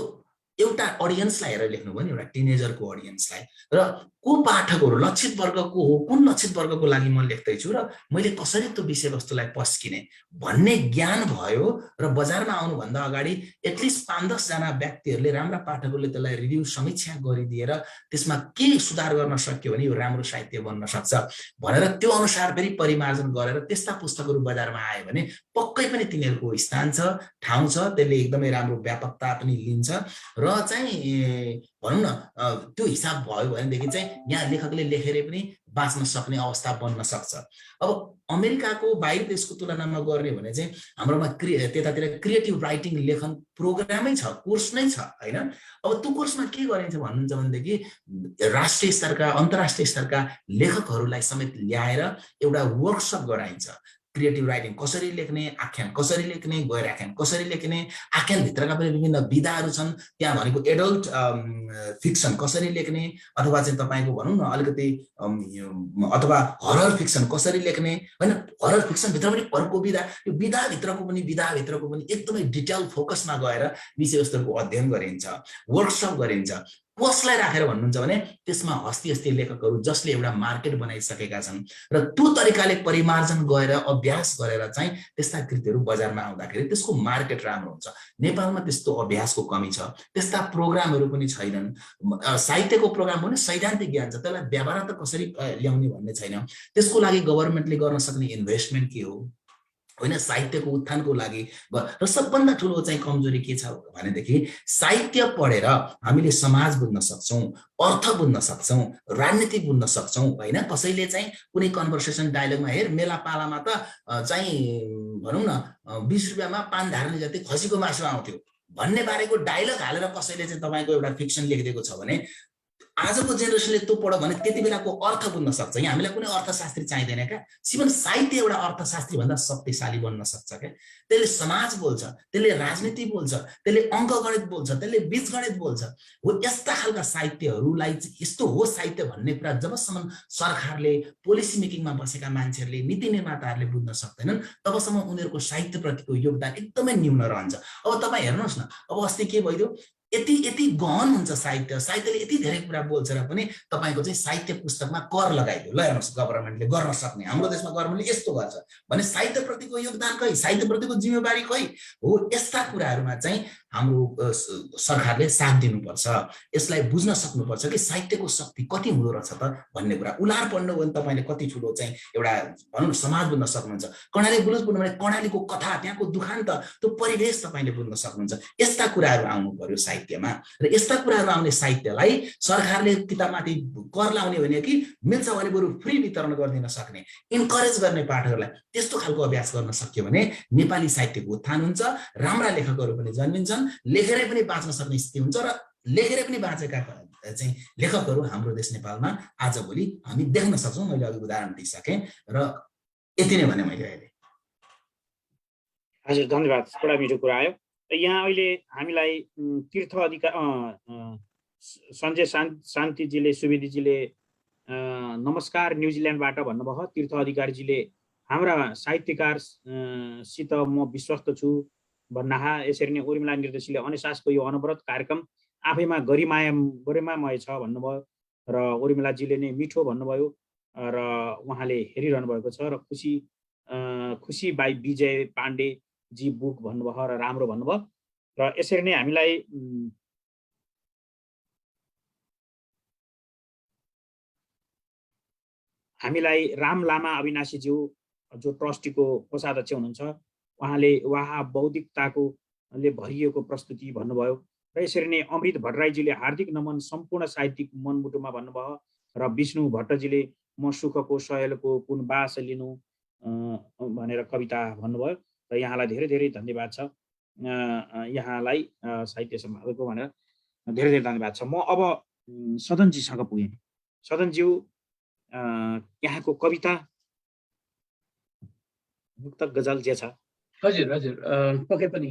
एउटा अडियन्सलाई हेरेर लेख्नु भयो नि, एउटा टिनेजरको अडियन्सलाई, र को पाठकहरू लक्षित वर्गको हो, कुन लक्षित वर्गको लागि म लेख्दैछु र मैले कसरी त्यो विषयवस्तुलाई पस्किने भन्ने ज्ञान भयो र बजारमा आउनुभन्दा अगाडि एटलिस्ट 5-10 जना व्यक्तिहरूले, राम्रा पाठकहरूले त्यसलाई रिभ्यू समीक्षा गरिदिएर त्यसमा के सुधार गर्न सक्यो भने यो राम्रो साहित्य बन्न सक्छ भनेर त्यो अनुसार फेरि परिमार्जन गरेर त्यस्ता पुस्तकहरू बजारमा आयो भने पक्कै पनि तिनीहरूको स्थान छ, ठाउँ छ, त्यसले एकदमै राम्रो व्यापकता पनि लिन्छ र चाहिँ भनौँ न त्यो हिसाब भयो भनेदेखि चाहिँ यहाँ लेखकले लेखेर पनि बाँच्न सक्ने अवस्था बन्न सक्छ। अब अमेरिकाको बाहिर देशको तुलनामा गर्ने भने चाहिँ हाम्रोमा त्यतातिर क्रिएटिभ राइटिङ लेखन प्रोग्रामै छ, कोर्स नै छ होइन। अब त्यो कोर्समा के गरिन्छ भन्नुहुन्छ भनेदेखि राष्ट्रिय स्तरका अन्तर्राष्ट्रिय स्तरका लेखकहरूलाई समेत ल्याएर एउटा वर्कसप गराइन्छ। क्रिएटिभ राइटिङ कसरी लेख्ने, आख्यान कसरी लेख्ने, गैर आख्यान कसरी लेख्ने, आख्यानभित्रका पनि विभिन्न विधाहरू छन्, त्यहाँ भनेको एडल्ट फिक्सन कसरी लेख्ने, अथवा चाहिँ तपाईँको भनौँ न अलिकति अथवा हरर फिक्सन कसरी लेख्ने होइन। हरर फिक्सनभित्र पनि अर्को विधा, यो विधाभित्रको पनि एकदमै डिटेल फोकसमा गएर विषयवस्तुको अध्ययन गरिन्छ, वर्कसप गरिन्छ। कसलाई राखेर भन्नुहुन्छ भने त्यसमा हस्ती लेखकहरू जसले एउटा मार्केट बनाइसकेका छन् र त्यो तरिकाले परिमार्जन गरेर अभ्यास गरेर चाहिँ त्यस्ता कृतिहरू बजारमा आउँदाखेरि त्यसको मार्केट राम्रो हुन्छ। नेपालमा त्यस्तो अभ्यासको कमी छ, त्यस्ता प्रोग्रामहरू पनि छैनन्। साहित्यको प्रोग्राम भने सैद्धान्तिक ज्ञान छ, त्यसलाई व्यवहार त कसरी ल्याउने भन्ने छैन। त्यसको लागि गभर्नमेन्टले गर्न सक्ने इन्भेस्टमेन्ट के हो होइन, साहित्यको उत्थानको लागि। र सबभन्दा ठुलो चाहिँ कमजोरी के छ भनेदेखि साहित्य पढेर हामीले समाज बुझ्न सक्छौँ, अर्थ बुझ्न सक्छौँ, राजनीति बुझ्न सक्छौँ होइन। कसैले चाहिँ कुनै कन्भर्सेसन डायलगमा हेर मेला पालामा त चाहिँ भनौँ न 20 रुपियाँमा पान धार्ने जति खसीको मासु आउँथ्यो भन्ने बारेको डायलग हालेर कसैले चाहिँ तपाईँको एउटा फिक्सन लेखिदिएको छ भने आजको जेनेरेसनले त्यो पढ्यो भने त्यति बेलाको अर्थ बुझ्न सक्छ। यहाँ हामीलाई कुनै अर्थशास्त्री चाहिँदैन क्या, सिमन साहित्य एउटा अर्थशास्त्री भन्दा शक्तिशाली बन्न सक्छ क्या। त्यसले समाज बोल्छ, त्यसले राजनीति बोल्छ, त्यसले अङ्कगणित बोल्छ, त्यसले बीजगणित बोल्छ। हो यस्ता खालका साहित्यहरूलाई यस्तो हो साहित्य भन्ने कुरा जबसम्म सरकारले पोलिसी मेकिङमा बसेका मान्छेहरूले नीति निर्माताहरूले बुझ्न सक्दैनन् तबसम्म उनीहरूको साहित्यप्रतिको योगदान एकदमै न्यून रहन्छ। अब तपाईँ हेर्नुहोस् न, अब अस्ति के भइदियो, यति गहन हुन्छ साहित्यले यति धेरै कुरा बोल्छ र पनि तपाईँको चाहिँ साहित्य पुस्तकमा कर लगाइदियो। ल हेर्नुहोस् गभर्नमेन्टले गर्न सक्ने, हाम्रो देशमा गभर्नमेन्टले यस्तो गर्छ भने साहित्यप्रतिको योगदान खै, साहित्यप्रतिको जिम्मेवारी खै हो। यस्ता कुराहरूमा चाहिँ हाम्रो सरकारले साथ दिनुपर्छ, यसलाई बुझ्न सक्नुपर्छ कि साहित्यको शक्ति कति हुँदो रहेछ त भन्ने कुरा। उलार पढ्नु भने तपाईँले कति ठुलो चाहिँ एउटा भनौँ न समाज बुझ्न सक्नुहुन्छ। कर्णाली बुझ्नु भने कर्णालीको कथा, त्यहाँको दुखान्त, त्यो परिवेश तपाईँले बुझ्न सक्नुहुन्छ। यस्ता कुराहरू आउनु पर्यो साहित्यमा। र यस्ता कुराहरू आउने साहित्यलाई सरकारले किताबमाथि कर लाउने भने कि मिल्छ भने बरु फ्री वितरण गरिदिन सक्ने, इन्करेज गर्ने पाठकहरूलाई त्यस्तो खालको अभ्यास गर्न सक्यो भने नेपाली साहित्यको उत्थान हुन्छ, राम्रा लेखकहरू पनि जन्मिन्छन्, लेखेरै पनि बाँच्न सक्ने स्थिति हुन्छ र लेखेरै पनि बाँचेका चाहिँ लेखकहरू हाम्रो देश नेपालमा आजभोलि हामी देख्न सक्छौँ। मैले अघि उदाहरण दिइसकेँ र यति नै भने मैले अहिले। हजुर धन्यवाद, बडा मिठो कुरा आयो। यहाँ अहिले हामीलाई तीर्थ अधिकार सञ्जय शान्तिजीले सुवेदीजीले नमस्कार न्युजिल्यान्डबाट भन्नुभयो। तीर्थ अधिकारीजीले हाम्रा साहित्यकारसित म विश्वस्त छु भन्नाहा। यसरी नै उर्मिला निर्देशीले अनिसासको यो अनवरत कार्यक्रम आफैमा गरिमामय छ भन्नुभयो र उर्मिलाजीले नै मिठो भन्नुभयो र उहाँले हेरिरहनु भएको छ र खुसी बाई विजय पाण्डे जी बुक भन्नुभयो र राम्रो भन्नुभयो। र यसरी नै हामीलाई राम लामा अविनाशीज्यू जो ट्रस्टीको कोषाध्यक्ष हुनुहुन्छ, उहाँ बौद्धिकताले भरिएको प्रस्तुति भन्नुभयो। र यसरी नै अमृत भट्टराईजीले हार्दिक नमन सम्पूर्ण साहित्यिक मनमुटुमा भन्नुभयो र विष्णु भट्टजीले म सुखको सयलको कुन बास लिनु भनेर कविता भन्नुभयो र यहाँलाई धेरै धेरै धन्यवाद छ। यहाँलाई साहित्य समाजको भनेर धेरै धेरै धन्यवाद छ। म अब सदनजीसँग पुगेँ। सदनज्यू, यहाँको कविता मुक्तक गजल जे छ? हजुर हजुर, पक्कै पनि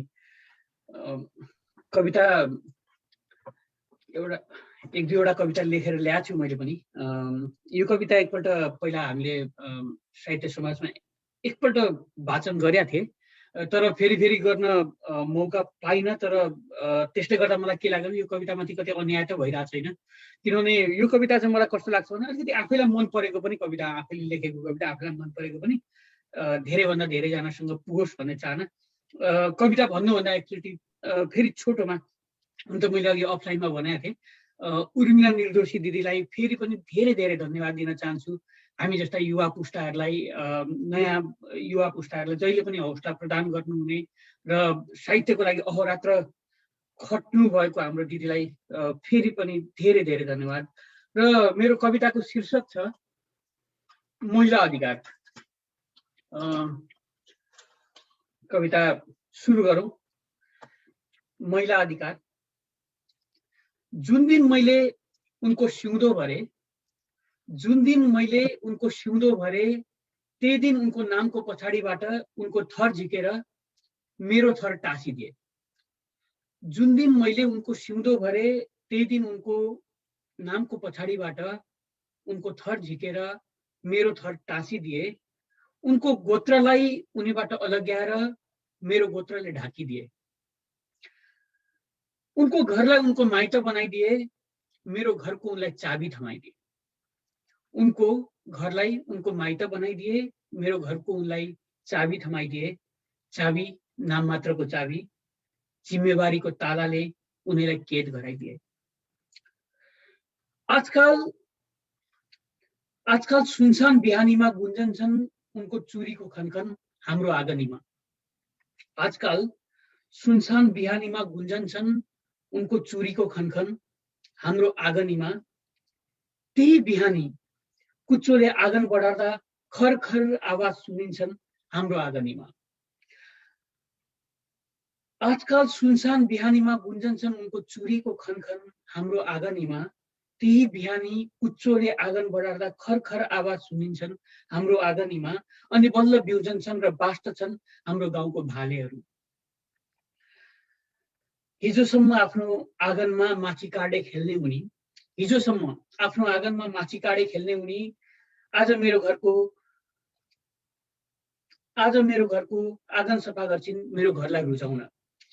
कविता एक दुईवटा कविता लेखेर ल्याएको छु मैले पनि। यो कविता एकपल्ट पहिला हामीले साहित्य समाजमा एकपल्ट वाचन गरेका थिएँ, तर फेरि गर्न मौका पाइनँ। तर त्यसले गर्दा मलाई के लाग्यो भने यो कवितामाथि कतै अन्याय त भइरहेको छैन। किनभने यो कविता चाहिँ मलाई कस्तो लाग्छ भने अलिकति आफैलाई मन परेको पनि कविता, आफैले लेखेको कविता, आफैलाई मन परेको पनि धेरैभन्दा धेरैजनासँग पुगोस् भन्ने चाहना। कविता भन्नुभन्दा एकचोटि फेरि छोटोमा, अन्त मैले अघि अफलाइनमा भनेको थिएँ, उर्मिला निर्दोषी दिदीलाई फेरि पनि धेरै धेरै धन्यवाद दिन चाहन्छु। हामी जस्ता युवा पुस्ताहरूलाई, नयाँ युवा पुस्ताहरूलाई जहिले पनि हौसला प्रदान गर्नुहुने र साहित्यको लागि अहोरात्र खट्नु भएको हाम्रो दिदीलाई फेरि पनि धेरै धेरै धन्यवाद। र मेरो कविताको शीर्षक छ महिला अधिकार। कविता सुरु गरौँ। महिला अधिकार। जुन दिन मैले उनको सिउँदो भरे, त्यही दिन उनको नामको पछाडिबाट उनको थर झिकेर मेरो थर टाँसिदिए। जुन दिन मैले उनको सिउँदो भरे त्यही दिन उनको नामको पछाडिबाट उनको थर झिकेर मेरो थर टाँसिदिए। उनको गोत्रलाई उनीबाट अलग्याएर मेरो गोत्रले ढाकिदिए। उनको घरलाई उनको माइत बनाइदिए, मेरो घरको उनलाई चाबी थमाइदिए। उनको घरलाई उनको माइत बनाइदिए, मेरो घरको उनलाई चाबी थमाइदिए। चाबी नाम मात्रको चाबी, जिम्मेवारीको तालाले उनीलाई कैद गराइदिए। आजकल सुनसान बिहानीमा गुन्जन्छन् उनको चुरीको खनखन हाम्रो आँगनीमा। आजकल सुनसान बिहानीमा गुन्जन्छन् उनको चुरीको खनखन हाम्रो आँगनीमा। त्यही बिहानी कुच्चोले आँगन बढार्दा खरखर आवाज सुनिन्छन् हाम्रो आँगनीमा। आजकल सुनसान बिहानीमा गुन्जन्छन् उनको चुरीको खनखन हाम्रो आँगनीमा। त्यही बिहानी कुच्चोले आँगन बढार्दा खरखर आवाज सुनिन्छन् हाम्रो आँगनीमा। अनि बल्ल बिउजन्छन् र बास्टछन् हाम्रो गाउँको भालेहरू। हिजोसम्म आफ्नो आँगनमा माछी काँडे खेल्ने उनी, हिजोसम्म आफ्नो आँगनमा माछी काँडे खेल्ने उनी आज मेरो घरको आँगन सफा गर्छिन् मेरो घरलाई रुचाउन।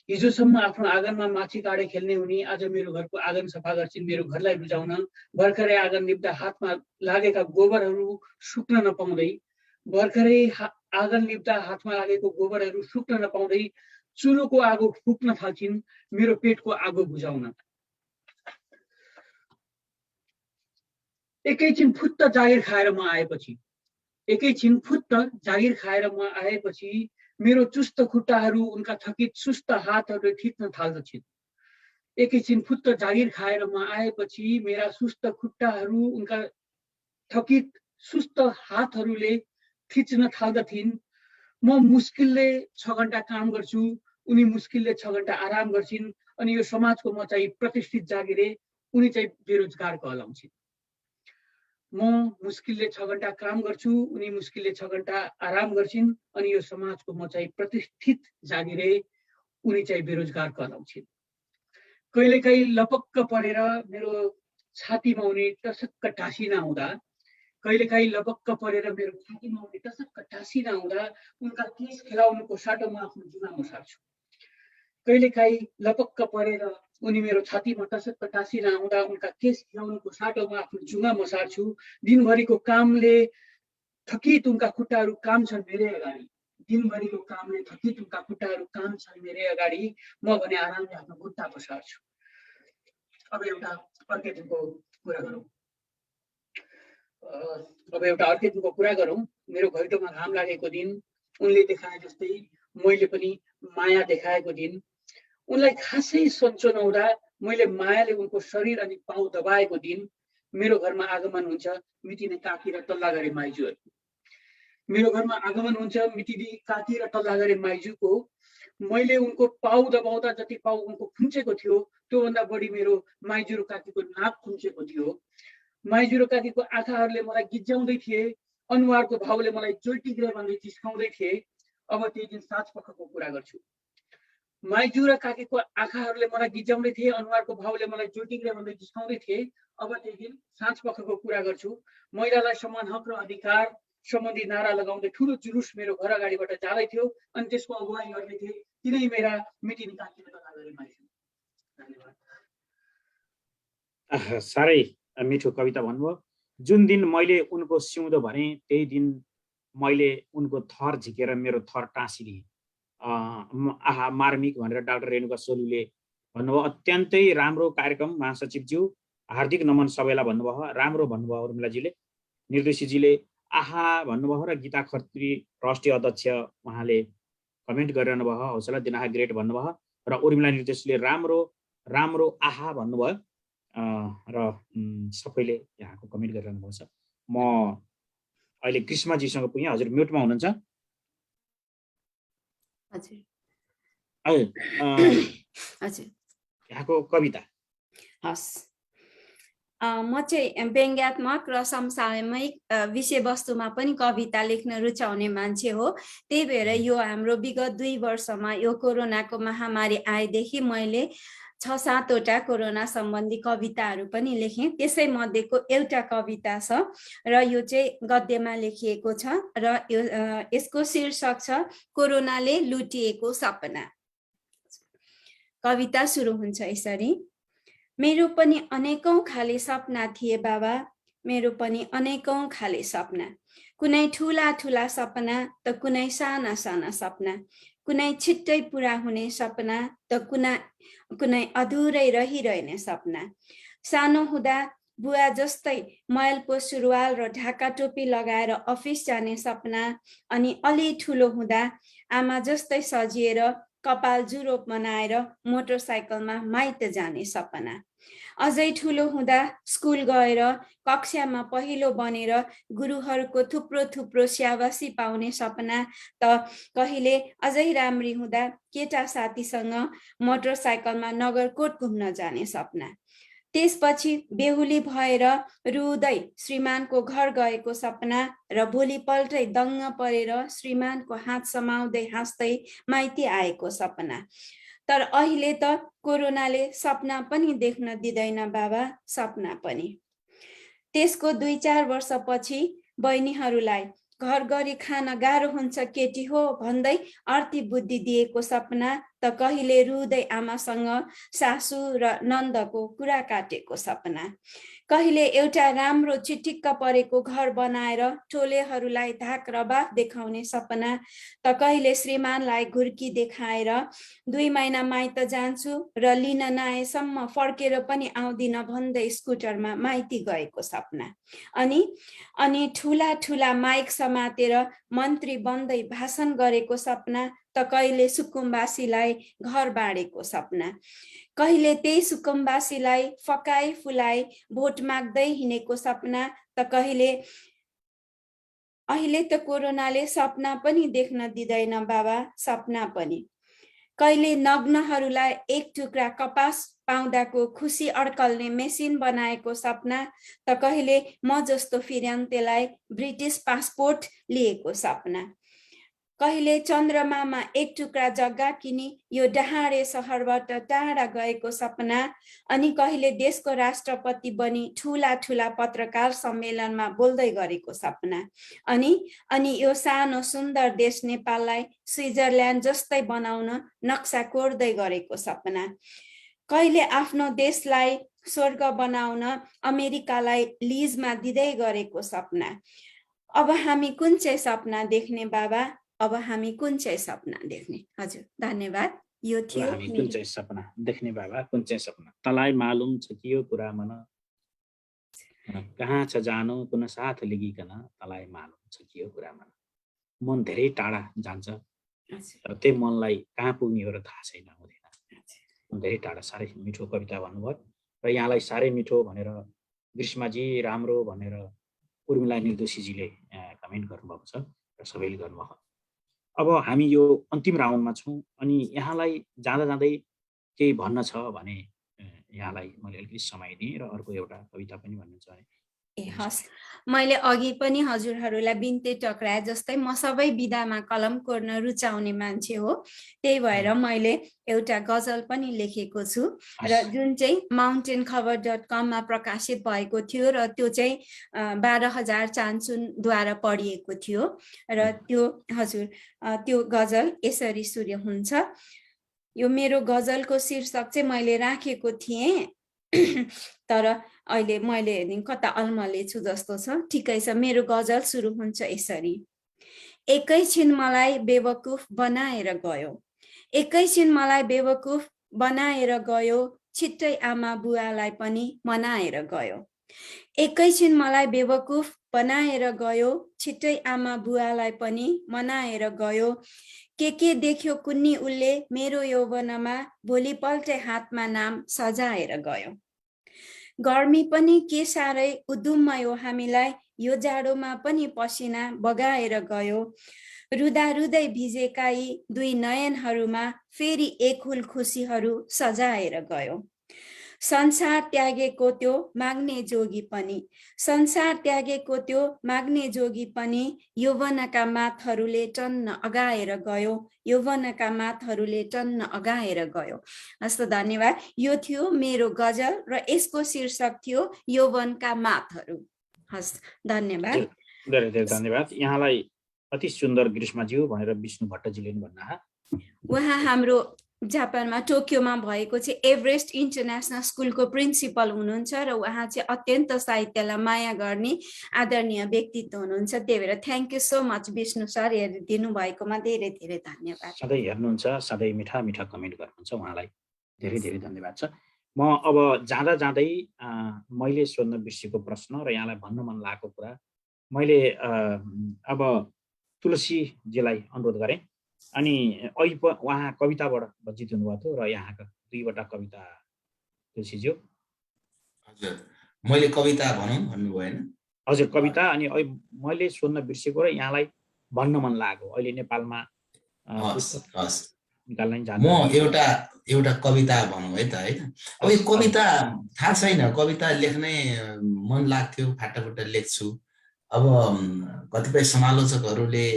हिजोसम्म आफ्नो आँगनमा माछी काँडे खेल्ने उनी आज मेरो घरको आँगन सफा गर्छिन् मेरो घरलाई रुचाउन। भर्खरै आँगन लिप्दा हातमा लागेका गोबरहरू सुक्न नपाउँदै, भर्खरै आँगन लिप्दा हातमा लागेको गोबरहरू सुक्न नपाउँदै चुलोको आगो फुक्न थाल्छिन् मेरो पेटको आगो बुझाउन। एकैछिन फुत्त जागिर खाएर म आएपछि मेरो चुस्त खुट्टाहरू उनका थकित सुस्त हातहरूले थिच्न थाल्दछन्। एकैछिन फुत्त जागिर खाएर म आएपछि मेरा सुस्त खुट्टाहरू उनका थकित सुस्त हातहरूले थिच्न थाल्दथिन्। म मुस्किलले 6 घण्टा काम गर्छु, उनी मुस्किलले 6 घण्टा आराम गर्छिन्। अनि यो समाजको म चाहिँ प्रतिष्ठित जागिरे, उनी चाहिँ बेरोजगार कहलाउँछिन्। म मुस्किलले 6 घण्टा काम गर्छु, उनी मुस्किलले 6 घण्टा आराम गर्छिन्। अनि यो समाजको म चाहिँ प्रतिष्ठित जागिरे, उनी चाहिँ बेरोजगार कहलाउँछिन्। कहिलेकाहीँ लपक्क परेर मेरो छातीमा उनी टसक्क टाँसिन आउँदा, कहिलेकाहीँ लपक्क परेर मेरो छातीमा उनी टसक्क टाँसिन आउँदा उनका केस खेलाउनुको साटो म आफ्नो जुङ्गा मसार्छु। कहिलेकाहीँ लपक्क परेर उनी मेरो छातीमा टसक्क टाँसिन आउँदा उनका केस खेलाउनुको साटो म आफ्नो जुङ्गा मसार्छु। दिनभरिको कामले थकित उनका खुट्टाहरू काम छन् मेरै अगाडि, दिनभरिको कामले थकित उनका खुट्टाहरू काम छन् मेरै अगाडि। म भने आरामले आफ्नो खुट्टा पसार्छु। अब एउटा अर्कै दिनको कुरा गरौँ। मेरो घैँटोमा घाम लागेको दिन, उनले देखाए जस्तै मैले पनि माया देखाएको दिन, उनलाई खासै सन्चो नहुँदा मैले मायाले उनको शरीर अनि पाउ दबाएको दिन, मेरो घरमा आगमन हुन्छ मितिने काकी र तल्ला गरे माइजूहरू। मेरो घरमा आगमन हुन्छ मितिदी काकी र तल्ला गरे माइजूको। मैले उनको पाउ दबाउँदा जति पाउ उनको खुम्चेको थियो, त्योभन्दा बढी मेरो माइजू र काकीको नाक खुम्चेको थियो। माइजू र काकीको आँखाहरूले मलाई गिज्याउँदै थिए, अनुहारको भावले मलाई चोल्टिग्रे भन्दै चिस्काउँदै थिए। अब त्यही दिन साँझपखको कुरा गर्छु। माइजू र काकीको आँखाहरूले मलाई गिज्याउँदै थिए, अनुहारको भावले मलाई चोल्टिग्रे भन्दै चिस्काउँदै थिए। अब त्यही दिन साँझपखको कुरा गर्छु। महिलालाई समान हक र अधिकार सम्बन्धी नारा लगाउँदै ठुलो जुलुस मेरो घर अगाडिबाट जाँदै थियो। अनि त्यसको अगुवाई गर्ने थिए तिनै मेरा मितिनी काकी र तल्ला गरे माइजू। धन्यवाद। साह्रै मिठो कविता भन्नुभयो। जुन दिन मैले उनको सिउँदो भरेँ त्यही दिन मैले उनको थर झिकेर मेरो थर टाँसिदिएँ। आहा मार्मिक भनेर डाक्टर रेणुका सोलुले भन्नुभयो। अत्यन्तै राम्रो कार्यक्रम महासचिवज्यू, हार्दिक नमन सबैलाई भन्नुभयो। राम्रो भन्नुभयो उर्मिलाजीले, निर्देशीजीले आहा भन्नुभयो र गीता खत्री ट्रस्टी अध्यक्ष उहाँले कमेन्ट गरिरहनु भयो, हौसला दिन आहा ग्रेट भन्नुभयो। र उर्मिला निर्देशीले राम्रो राम्रो आहा भन्नुभयो र सबैले यहाँको कमेन्ट गरिरहनु भएको छ। म अहिले कृष्णजीसँग पुगेँ। हजुर म्युटमा हुनुहुन्छ। हजुर यहाँको कविता। हस्, म चाहिँ व्यङ्ग्यात्मक र समसामयिक विषयवस्तुमा पनि कविता लेख्न रुचाउने मान्छे हो। त्यही भएर यो हाम्रो विगत 2 वर्षमा यो कोरोनाको महामारी आएदेखि मैले 6-7वटा कोरोना सम्बन्धी कविताहरू पनि लेखेँ। त्यसै मध्येको एउटा कविता छ र यो चाहिँ गद्यमा लेखिएको छ र यसको शीर्षक छ कोरोनाले लुटिएको सपना। कविता सुरु हुन्छ यसरी। मेरो पनि अनेकौं खाले सपना थिए बाबा, मेरो पनि अनेकौं खाले सपना। कुनै ठुला ठुला सपना त कुनै साना साना सपना, कुनै छिट्टै पुरा हुने सपना त कुनै अधुरै रहिरहने सपना। सानो हुँदा बुवा जस्तै मैलको सुरुवाल र ढाका टोपी लगाएर अफिस जाने सपना, अनि अलि ठुलो हुँदा आमा जस्तै सजिएर कपाल जुरो बनाएर मोटरसाइकलमा माइत जाने सपना। अझै ठुलो हुँदा स्कुल गएर कक्षामा पहिलो बनेर गुरुहरूको थुप्रो थुप्रो स्याबासी पाउने सपना त कहिले अझै राम्री हुँदा केटा साथीसँग मोटरसाइकलमा नगरकोट घुम्न जाने सपना। त्यसपछि बेहुली भएर रुँदै श्रीमानको घर गएको सपना र भोलिपल्टै दङ्ग परेर श्रीमानको हात समाउँदै हाँस्दै माइती आएको सपना। तर अहिले त कोरोनाले सपना पनि देख्न दिँदैन बाबा, सपना पनि। त्यसको 2-4 वर्षपछि बहिनीहरूलाई घर गरी खान गाह्रो हुन्छ केटी हो भन्दै अर्थी बुद्धि दिएको सपना त कहिले रुँदै आमासँग सासू र नन्दको कुरा काटेको सपना। कहिले एउटा राम्रो चिटिक्क परेको घर बनाएर टोलेहरूलाई धाक रबाफ देखाउने सपना त कहिले श्रीमानलाई घुर्की देखाएर 2 महिना माइत जान्छु र लिन नआएसम्म फर्केर पनि आउँदिन भन्दै स्कुटरमा माइती गएको सपना। अनि ठुला ठुला माइक समातेर मन्त्री बन्दै भाषण गरेको सपना त कहिले सुकुम्बासीलाई घर बाँडेको सपना। कहिले त्यही सुकुम्बासीलाई फकाई फुलाई भोट माग्दै हिँडेको सपना त कहिले अहिले त कोरोनाले सपना पनि देख्न दिँदैन बाबा, सपना पनि। कहिले नग्नहरूलाई 1 टुक्रा कपास पाउँदाको खुसी अड्कल्ने मेसिन बनाएको सपना त कहिले म जस्तो फिर्यान्तेलाई ब्रिटिस पासपोर्ट लिएको सपना। कहिले चन्द्रमामा 1 टुक्रा जग्गा किनी यो डहाडे सहरबाट टाढा गएको सपना। अनि कहिले देशको राष्ट्रपति बनी ठुला ठुला पत्रकार सम्मेलनमा बोल्दै गरेको सपना। अनि यो सानो सुन्दर देश नेपाललाई स्विजरल्यान्ड जस्तै बनाउन नक्सा कोर्दै गरेको सपना। कहिले आफ्नो देशलाई स्वर्ग बनाउन अमेरिकालाई लिजमा दिँदै गरेको सपना। अब हामी कुन चाहिँ सपना देख्ने बाबा, अब हामी कुन चाहिँ सपना देख्ने? हजुर, धन्यवाद। यो थियो हामी कुन चाहिँ सपना देख्ने बाबा, कुन चाहिँ सपना। तलाई मालुम छ कि यो कुरा मन, कहाँ छ जानु कुन साथ लिगिकन, तलाई मालुम छ कि यो कुरा मन। मन धेरै टाढा जान्छ र त्यही मनलाई कहाँ पुग्ने हो र थाहा छैन, हुँदैन। धेरै टाढा। साह्रै मिठो कविता भन्नुभयो र यहाँलाई साह्रै मिठो भनेर ग्रीष्माजी राम्रो भनेर उर्मिला निर्दोषीजीले कमेन्ट गर्नुभएको छ र सबैले गर्नुभयो। अब हामी यो अन्तिम राउन्डमा छौँ अनि यहाँलाई जाँदा जाँदै केही भन्न छ भने यहाँलाई मैले अलिकति समय दिएँ र अर्को एउटा कविता पनि भन्नु छ भने। हस्, मैले अघि पनि हजुरहरूलाई बिन्ते टक्राए जस्तै म सबै विधामा कलम कोर्न रुचाउने मान्छे हो। त्यही भएर मैले एउटा गजल पनि लेखेको छु र जुन चाहिँ mountaincover.com मा प्रकाशित भएको थियो र त्यो चाहिँ 12,000 चान्चुनद्वारा पढिएको थियो र त्यो गजल यसरी सुरु हुन्छ। यो मेरो गजलको शीर्षक चाहिँ मैले राखेको थिएँ तर अहिले मैले कता अल्मलेछु जस्तो छ। ठिकै छ, मेरो गजल सुरु हुन्छ यसरी। एकैछिन मलाई बेवकुफ बनाएर गयो, एकैछिन मलाई बेवकुफ बनाएर गयो, छिट्टै आमा बुवालाई पनि मनाएर गयो। एकैछिन मलाई बेवकुफ बनाएर गयो, छिट्टै आमा बुवालाई पनि मनाएर गयो। के देख्यो कुन्नी उल्ले मेरो यौवनमा, भोलिपल्टै हातमा नाम सजाएर गयो। गर्मी पनि के साह्रै उद्धुम्मयो हामीलाई, यो जाडोमा पनि पसिना बगाएर गयो। रुदा रुदै भिजेका यी 2 नयनहरूमा फेरि एक हुल खुसीहरू सजाएर गयो। संसार त्यागेको त्यो माग्ने जोगी पनि, संसार त्यागेको त्यो माग्ने जोगी पनि, यौवनका माथहरूले टन्न अगाएर गयो, यौवनका माथहरूले टन्न अगाएर गयो। हस्त धन्यवाद। यो थियो मेरो गजल र यसको शीर्षक थियो यौवनका माथहरू। हस्, धन्यवाद। धेरै धेरै धन्यवाद। यहाँलाई अति सुन्दर ग्रीष्मज्यू भनेर विष्णु भट्टजीले पनि भन्नु। उहाँ हाम्रो जापानमा टोकियोमा भएको चाहिँ एभरेस्ट इन्टरनेसनल स्कुलको प्रिन्सिपल हुनुहुन्छ र उहाँ चाहिँ अत्यन्त साहित्यलाई माया गर्ने आदरणीय व्यक्तित्व हुनुहुन्छ। त्यही भएर thank you so much Vishnu sir, हेरिदिनु भएकोमा धेरै धेरै धन्यवाद। सधैँ हेर्नुहुन्छ, सधैँ मिठा मिठा कमेन्ट गर्नुहुन्छ, उहाँलाई धेरै धेरै धन्यवाद छ। म अब जाँदा जाँदै मैले सोध्न बिर्सेको प्रश्न र यहाँलाई भन्न मन लागेको कुरा मैले अब तुलसीजीलाई अनुरोध गरेँ। अनि अहिले उहाँ कविताबाट जित्नु भएको थियो र यहाँका दुईवटा कविता तुलसीज्यू। हजुर, मैले कविता भनौँ भन्नु भएन? हजुर, कविता। अनि मैले सोध्न बिर्सेको र यहाँलाई भन्न मन लागेको अहिले नेपालमा म एउटा कविता भनौँ है त, होइन? अब यो कविता थाहा छैन, कविता लेख्ने मन लाग्थ्यो, फाटाफुट्टा लेख्छु। अब कतिपय समालोचकहरूले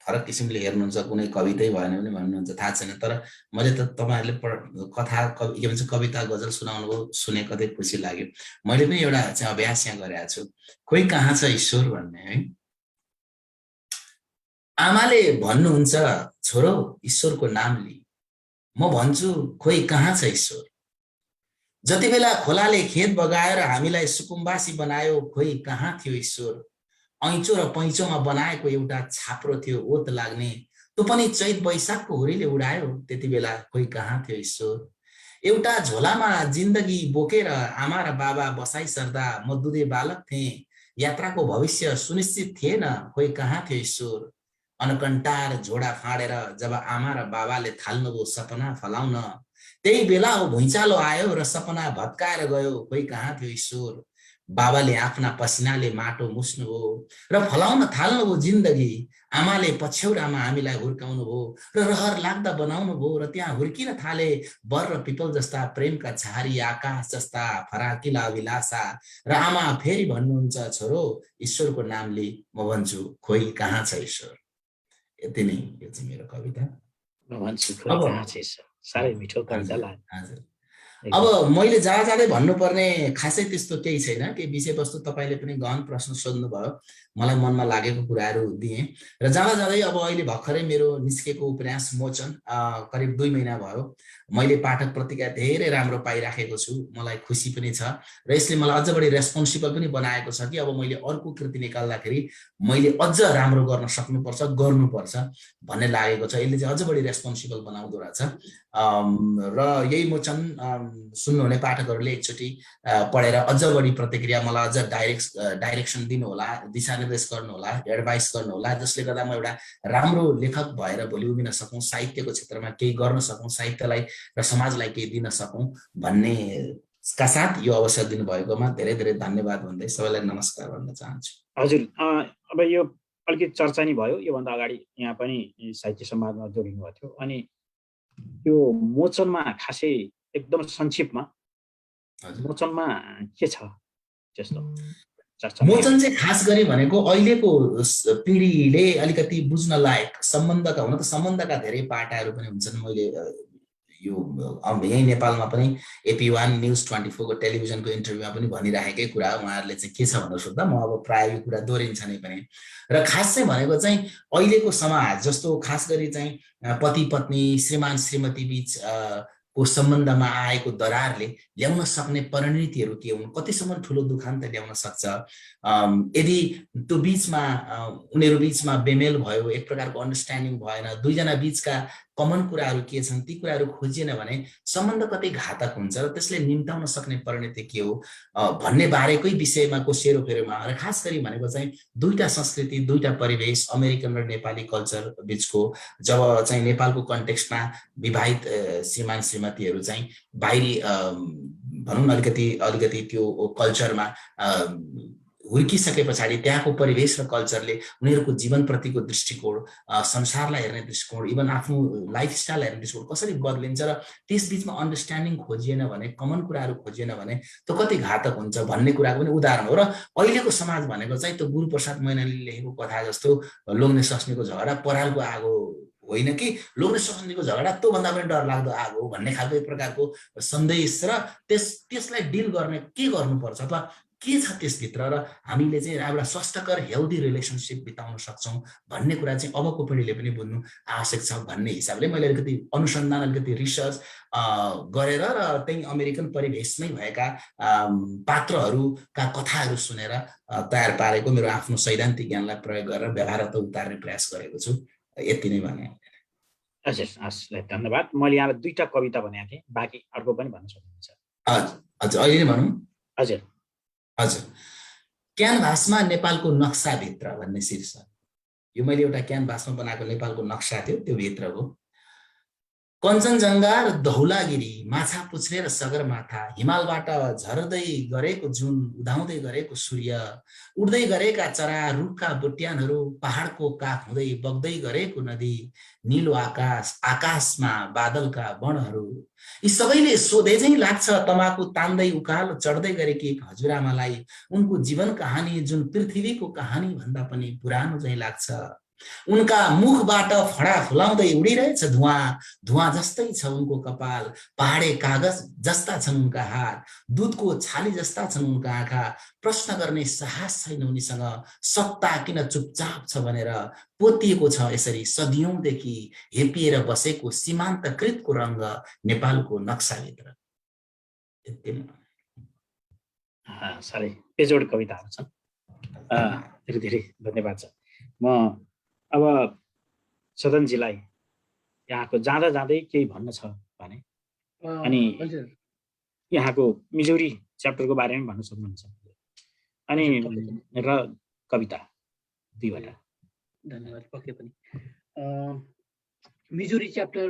फरक किसिमले हेर्नुहुन्छ, कुनै कवितै भएन भने भन्नुहुन्छ, थाहा छैन। तर मैले त तपाईँहरूले कथा के भन्छ कविता गजल सुनाउनु भयो, सुने कतै खुसी लाग्यो। मैले पनि एउटा चाहिँ अभ्यास यहाँ गरेको छु, खोइ कहाँ छ ईश्वर भन्ने है। आमाले भन्नुहुन्छ छोरो ईश्वरको नाम लि, म भन्छु खोइ कहाँ छ ईश्वर। जति बेला खोलाले खेत बगाएर हामीलाई सुकुम्बासी बनायो, खोइ कहाँ थियो ईश्वर। ऐँचो र पैँचोमा बनाएको एउटा छाप्रो थियो ओत लाग्ने, त्यो पनि चैत वैशाखको हुरीले उडायो, त्यति बेला खोइ कहाँ थियो ईश्वर। एउटा झोलामा जिन्दगी बोकेर आमा र बाबा बसाइ सर्दा म दुधे बालक थिएँ, यात्राको भविष्य सुनिश्चित थिएन, खोइ कहाँ थियो ईश्वर। अनकन्टार झोडा फाडेर जब आमा र बाबाले थाल्नुभयो सपना फलाउन, त्यही बेला हो भुइँचालो आयो र सपना भत्काएर गयो, खोइ कहाँ थियो ईश्वर। बाबाले आफ्ना पसिनाले माटो मुस्नुभयो र फलाउन थाल्नुभयो जिन्दगी, आमाले पछ्यौरामा हामीलाई हुर्काउनु भयो र रहर लाग्दा बनाउनु भयो, र त्यहाँ हुर्किन थाले बर र पिपल जस्ता प्रेमका छहारी, आकाश जस्ता फराकिला अभिलाषा। र आमा फेरि भन्नुहुन्छ छोरो ईश्वरको नामले, म भन्छु खोइ कहाँ छ ईश्वर। यति नै, यो चाहिँ मेरो कविता। म भन्छु खोइ कहाँ छ ईश्वर। साह्रै मिठो कविता लाग्यो। हजुर, अब मैले जाँदै भन्नुपर्ने खासै त्यस्तो केही छैन, के विषयवस्तु तपाईँले पनि गहन प्रश्न सोध्नुभयो, मलाई मनमा लागेको कुराहरू दिएँ। र जाँदै अब अहिले भर्खरै मेरो निस्केको उपन्यास मोचन करिब 2 महिना भयो। मैले पाठक प्रतिक्रिया धेरै राम्रो पाइराखेको छु, मलाई खुसी पनि छ र यसले मलाई अझ बढी रेस्पोन्सिबल पनि बनाएको छ कि अब मैले अर्को कृति निकाल्दाखेरि मैले अझ राम्रो गर्न सक्नुपर्छ, गर्नुपर्छ भन्ने लागेको छ। यसले चाहिँ अझ बढी रेस्पोन्सिबल बनाउँदो रहेछ। र यही मोचन सुन्नुहुने पाठकहरूले एकचोटि पढेर अझ बढी प्रतिक्रिया मलाई अझ डाइरेक्सन दिनुहोला, दिशानिर्देश गर्नुहोला, एडभाइस गर्नुहोला, जसले गर्दा म एउटा राम्रो लेखक भएर भोलि उभिन सकौँ, साहित्यको क्षेत्रमा केही गर्न सकौँ, साहित्यलाई र समाजलाई केही दिन सकौँ भन्ने का साथ यो अवसर दिनुभएकोमा धेरै धेरै धन्यवाद भन्दै सबैलाई नमस्कार भन्न चाहन्छु। हजुर, अब यो अलिकति चर्चा नि भयो, योभन्दा अगाडि यहाँ पनि साहित्य संवादमा जोडिनु भएको थियो। अनि यो मोचनमा खासै एकदम संक्षिप्तमा मोचनमा के छ त्यस्तो चर्चा? मोचन चाहिँ खास गरी भनेको अहिलेको पिँढीले अलिकति बुझ्न लायक सम्बन्धका, हुन त सम्बन्धका धेरै पाटाहरू पनि हुन्छन्। मैले यो यही नेपालमा पनि AP1 न्युज 24 को टेलिभिजनको इन्टरभ्यूमा पनि भनिराखेकै कुरा, उहाँहरूले चाहिँ के छ भनेर सोध्दा म अब प्रायः यो कुरा दोहोरिन्छ नै पनि। र खास चाहिँ भनेको चाहिँ अहिलेको समाज जस्तो खास गरी चाहिँ पति पत्नी, श्रीमान श्रीमती बीच को सम्बन्धमा आएको दरारले ल्याउन सक्ने परिणतिहरू के हुन्, कतिसम्म ठुलो दुखान्त ल्याउन सक्छ। यदि त्यो बीचमा उनीहरू बीचमा बेमेल भयो, एक प्रकारको अन्डरस्ट्यान्डिङ भएन, दुईजना बीचका कमन कुराहरू के छन् ती कुराहरू खोजिएन भने सम्बन्ध कतै घातक हुन्छ र त्यसले निम्ताउन सक्ने परिणति के हो भन्ने बारेकै विषयमा को सेरोफेरोमा। र खास गरी भनेको चाहिँ दुईटा संस्कृति, दुईटा परिवेश, अमेरिकन र नेपाली कल्चर बीचको, जब चाहिँ नेपालको कन्टेक्स्टमा विवाहित श्रीमान श्रीमतीहरू चाहिँ बाहिरी भनौँ न अलिकति त्यो कल्चरमा हुर्किसके पछाडि त्यहाँको परिवेश र कल्चरले उनीहरूको जीवनप्रतिको दृष्टिकोण, संसारलाई हेर्ने दृष्टिकोण, इभन आफ्नो लाइफस्टाइल हेर्ने दृष्टिकोण कसरी बदलिन्छ र त्यसबीचमा अन्डरस्ट्यान्डिङ खोजिएन भने, कमन कुराहरू खोजिएन भने त्यो कति घातक हुन्छ भन्ने कुराको पनि उदाहरण हो। र अहिलेको समाज भनेको चाहिँ त्यो गुरुप्रसाद मैनालीले लेखेको कथा जस्तो लोग्ने सस्नेको झगडा परालको आगो होइन कि लोग्ने सस्नेको झगडा त्योभन्दा पनि डरलाग्दो आगो हो भन्ने खालको एक प्रकारको सन्देश र त्यसलाई डिल गर्ने के गर्नुपर्छ अथवा के छ त्यसभित्र र हामीले चाहिँ एउटा स्वस्थकर हेल्दी रिलेसनसिप बिताउन सक्छौँ भन्ने कुरा चाहिँ अबको पिँढीले पनि बुझ्नु आवश्यक छ भन्ने हिसाबले मैले अलिकति अनुसन्धान, अलिकति रिसर्च गरेर र त्यही अमेरिकन परिवेशमै भएका पात्रहरूका कथाहरू सुनेर तयार पारेको मेरो आफ्नो सैद्धान्तिक ज्ञानलाई प्रयोग गरेर व्यवहारत उतार्ने प्रयास गरेको छु। यति नै भने। हजुर, हस्, धन्यवाद। मैले यहाँलाई 2टा कविता भनेको थिएँ, बाँकी अर्को पनि भन्न सक्नुहुन्छ। हजुर, अहिले नै भनौँ। हजुर हजुर, क्यानभासमा नेपालको नक्साभित्र भन्ने शीर्षक। यो मैले एउटा क्यानभासमा बनाएको नेपालको नक्सा थियो, त्यो भित्रको कञ्चनजङ्घा र धौलागिरी, माछा पुछ्रे र सगरमाथा, हिमालबाट झर्दै गरेको जुन, उदाउँदै गरेको सूर्य, उड्दै गरेका चरा, रुखका बुट्यानहरू, पहाडको काख हुँदै बग्दै गरेको नदी, नीलो आकाश, आकाशमा बादलका वनहरू, यी सबैले सोधे चाहिँ लाग्छ तमाकु तान्दै उकालो चढ्दै गरेकी एक हजुरआमालाई उनको जीवन कहानी जुन पृथ्वीको कहानी भन्दा पनि पुरानो चाहिँ लाग्छ। उनका मुखबाट फडा फुलाउँदै उडिरहेछ धुवाँ, धुवाँ जस्तै छ उनको कपाल, पहाडे कागज जस्ता छन् उनका हात, दुधको छाली जस्ता छन् उनका आँखा, प्रश्न गर्ने साहस छैन उनीसँग, सत्ता किन चुपचाप छ भनेर पोतिएको छ यसरी सदियौंदेखि हेपिएर बसेको सीमान्तकृतको रङ्ग नेपालको नक्साभित्र। साह्रै पेजोड कविताहरू छन्। धेरै धेरै धन्यवाद छ। म अब सदनजीलाई यहाँको जाँदा जाँदै केही भन्न छ भने अनि यहाँको मिजोरी च्याप्टरको बारेमा भन्न सक्नुहुन्छ अनि र कविता 2वटा। धन्यवाद। पक्कै पनि मिजोरी च्याप्टर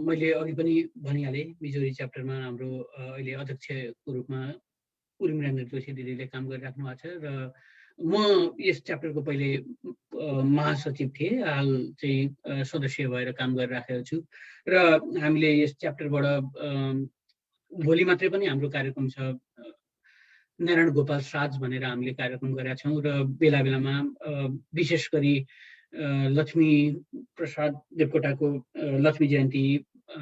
मैले अघि पनि भनिहालेँ। मिजोरी च्याप्टरमा हाम्रो अहिले अध्यक्षको रूपमा उर्मिला जोशी दिदीले काम गरिराख्नु भएको छ र म यस च्याप्टरको पहिले महासचिव थिएँ, हाल चाहिँ सदस्य भएर काम गरिराखेको छु र हामीले यस च्याप्टरबाट भोलि मात्रै पनि हाम्रो कार्यक्रम छ नारायण गोपाल श्राद्ध भनेर हामीले कार्यक्रम गरेका छौँ र बेला बेलामा विशेष गरी लक्ष्मी प्रसाद देवकोटाको लक्ष्मी जयन्ती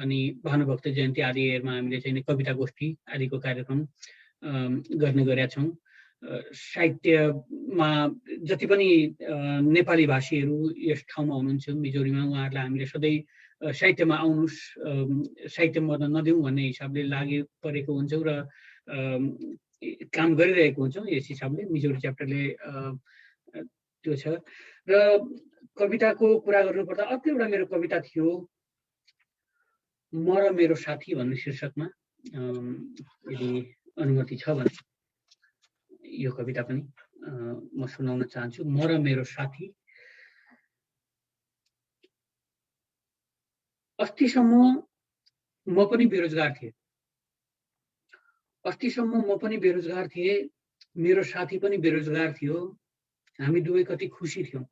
अनि भानुभक्त जयन्ती आदिहरूमा हामीले चाहिँ कविता गोष्ठी आदिको कार्यक्रम गर्ने गरेका छौँ। साहित्यमा जति पनि नेपाली भाषीहरू यस ठाउँमा हुनुहुन्छ मिजोरीमा, उहाँहरूलाई हामीले सधैँ साहित्यमा आउनुहोस्, साहित्य मर्न नदिउँ भन्ने हिसाबले लागि परेको हुन्छौँ र काम गरिरहेको हुन्छौँ। यस हिसाबले मिजोरी च्याप्टरले त्यो छ। र कविताको कुरा गर्नुपर्दा अर्को एउटा मेरो कविता थियो म र मेरो साथी भन्ने शीर्षकमा, यदि अनुमति छ भने यो कविता पनि म सुनाउन चाहन्छु। म र मेरो साथी। अस्तिसम्म म पनि बेरोजगार थिएँ, अस्तिसम्म म पनि बेरोजगार थिएँ, मेरो साथी पनि बेरोजगार थियो, हामी दुवै कति खुसी थियौँ।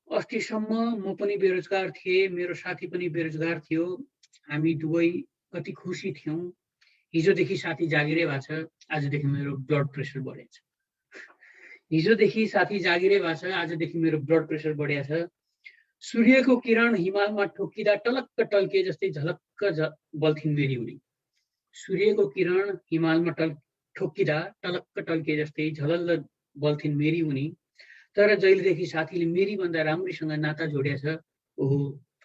अस्तिसम्म म पनि बेरोजगार थिएँ, मेरो साथी पनि बेरोजगार थियो, हामी दुवै कति खुसी थियौँ। हिजोदेखि साथी जागिरै भएको छ, आजदेखि मेरो ब्लड प्रेसर बढेको छ। हिजोदेखि साथी जागिरै भएको छ, आजदेखि मेरो ब्लड प्रेसर बढेको छ। सूर्यको किरण हिमालमा ठोक्किँदा टलक्क टल्के जस्तै झलक्क बल्थिन् मेरी उनी। सूर्यको किरण हिमालमा ठोक्किँदा टलक्क टल्के जस्तै झलल्ल बल्थिन् मेरी उनी। तर जहिलेदेखि साथीले मेरी भन्दा राम्रैसँग नाता जोडेको छ, ओहो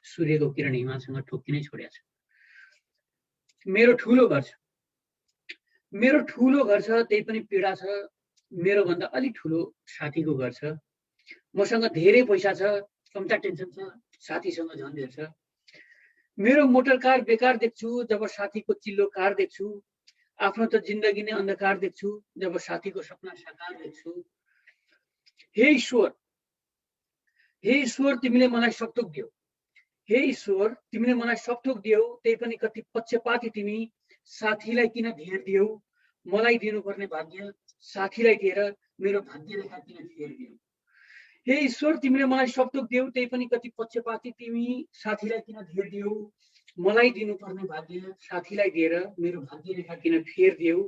सूर्यको किरण हिमालसँग ठोक्किनै छोडेको छ। मेरो ठुलो घर छ, मेरो ठुलो घर छ, त्यही पनि पीडा छ। मेरो भन्दा अलि ठुलो साथीको घर छ। मसँग धेरै पैसा छ, कम्ता टेन्सन छ, साथीसँग झन् धेर छ। मेरो मोटर कार बेकार देख्छु जब साथीको चिल्लो कार देख्छु। आफ्नो त जिन्दगी नै अन्धकार देख्छु जब साथीको सपना साकार देख्छु। हे ईश्वर, हे ईश्वर तिमीले मलाई सकथोक दियौ, हे ईश्वर तिमीले मलाई सकथोक दियौ, त्यही पनि कति पक्षपाती तिमी। साथीलाई किन धेर दियौ, मलाई दिनुपर्ने भाग्य साथीलाई दिएर मेरो भाग्यरेखा किन फेरिदियौ? हे ईश्वर, तिमीले मलाई सब थोक देऊ, त्यही पनि कति पक्षपाती तिमी। साथीलाई किन धेरिदियौ? मलाई दिनुपर्ने भाग्य साथीलाई दिएर मेरो भाग्यरेखा किन फेरिदियौ?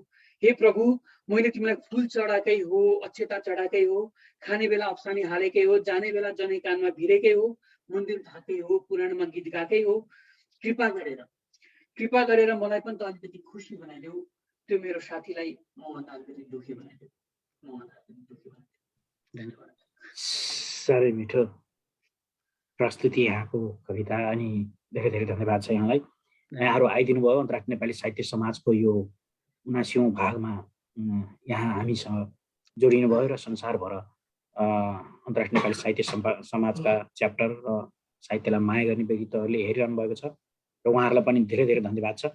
हे प्रभु, मैले तिमीलाई फुल चढाएकै हो, अक्षता चढाएकै हो, खाने बेला अप्सानी हालेकै हो, जाने बेला जनै कानमा भिरेकै हो, मन्दिर धाकै हो, पुराणमा गीत गाएकै हो। कृपा गरेर मलाई पनि त अलिकति खुसी बनाइदेऊ। त्यो मेरो साथीलाई मभन्दा अलिकति दुःखी बनाइदेऊ। धन्यवाद। साह्रै मिठो प्रस्तुति यहाँको कविता, अनि धेरै धेरै धन्यवाद छ यहाँलाई। यहाँहरू आइदिनु भयो अन्तर्राष्ट्रिय नेपाली साहित्य समाजको यो 79औं भागमा यहाँ हामीसँग जोडिनु भयो र संसारभर अन्तर्राष्ट्रिय नेपाली साहित्य समाजका च्याप्टर र साहित्यलाई माया गर्ने व्यक्तित्वहरूले हेरिरहनु भएको छ र उहाँहरूलाई पनि धेरै धेरै धन्यवाद छ।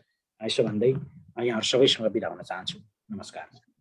यसो भन्दै यहाँहरू सबैसँग बिदा हुन चाहन्छु। नमस्कार।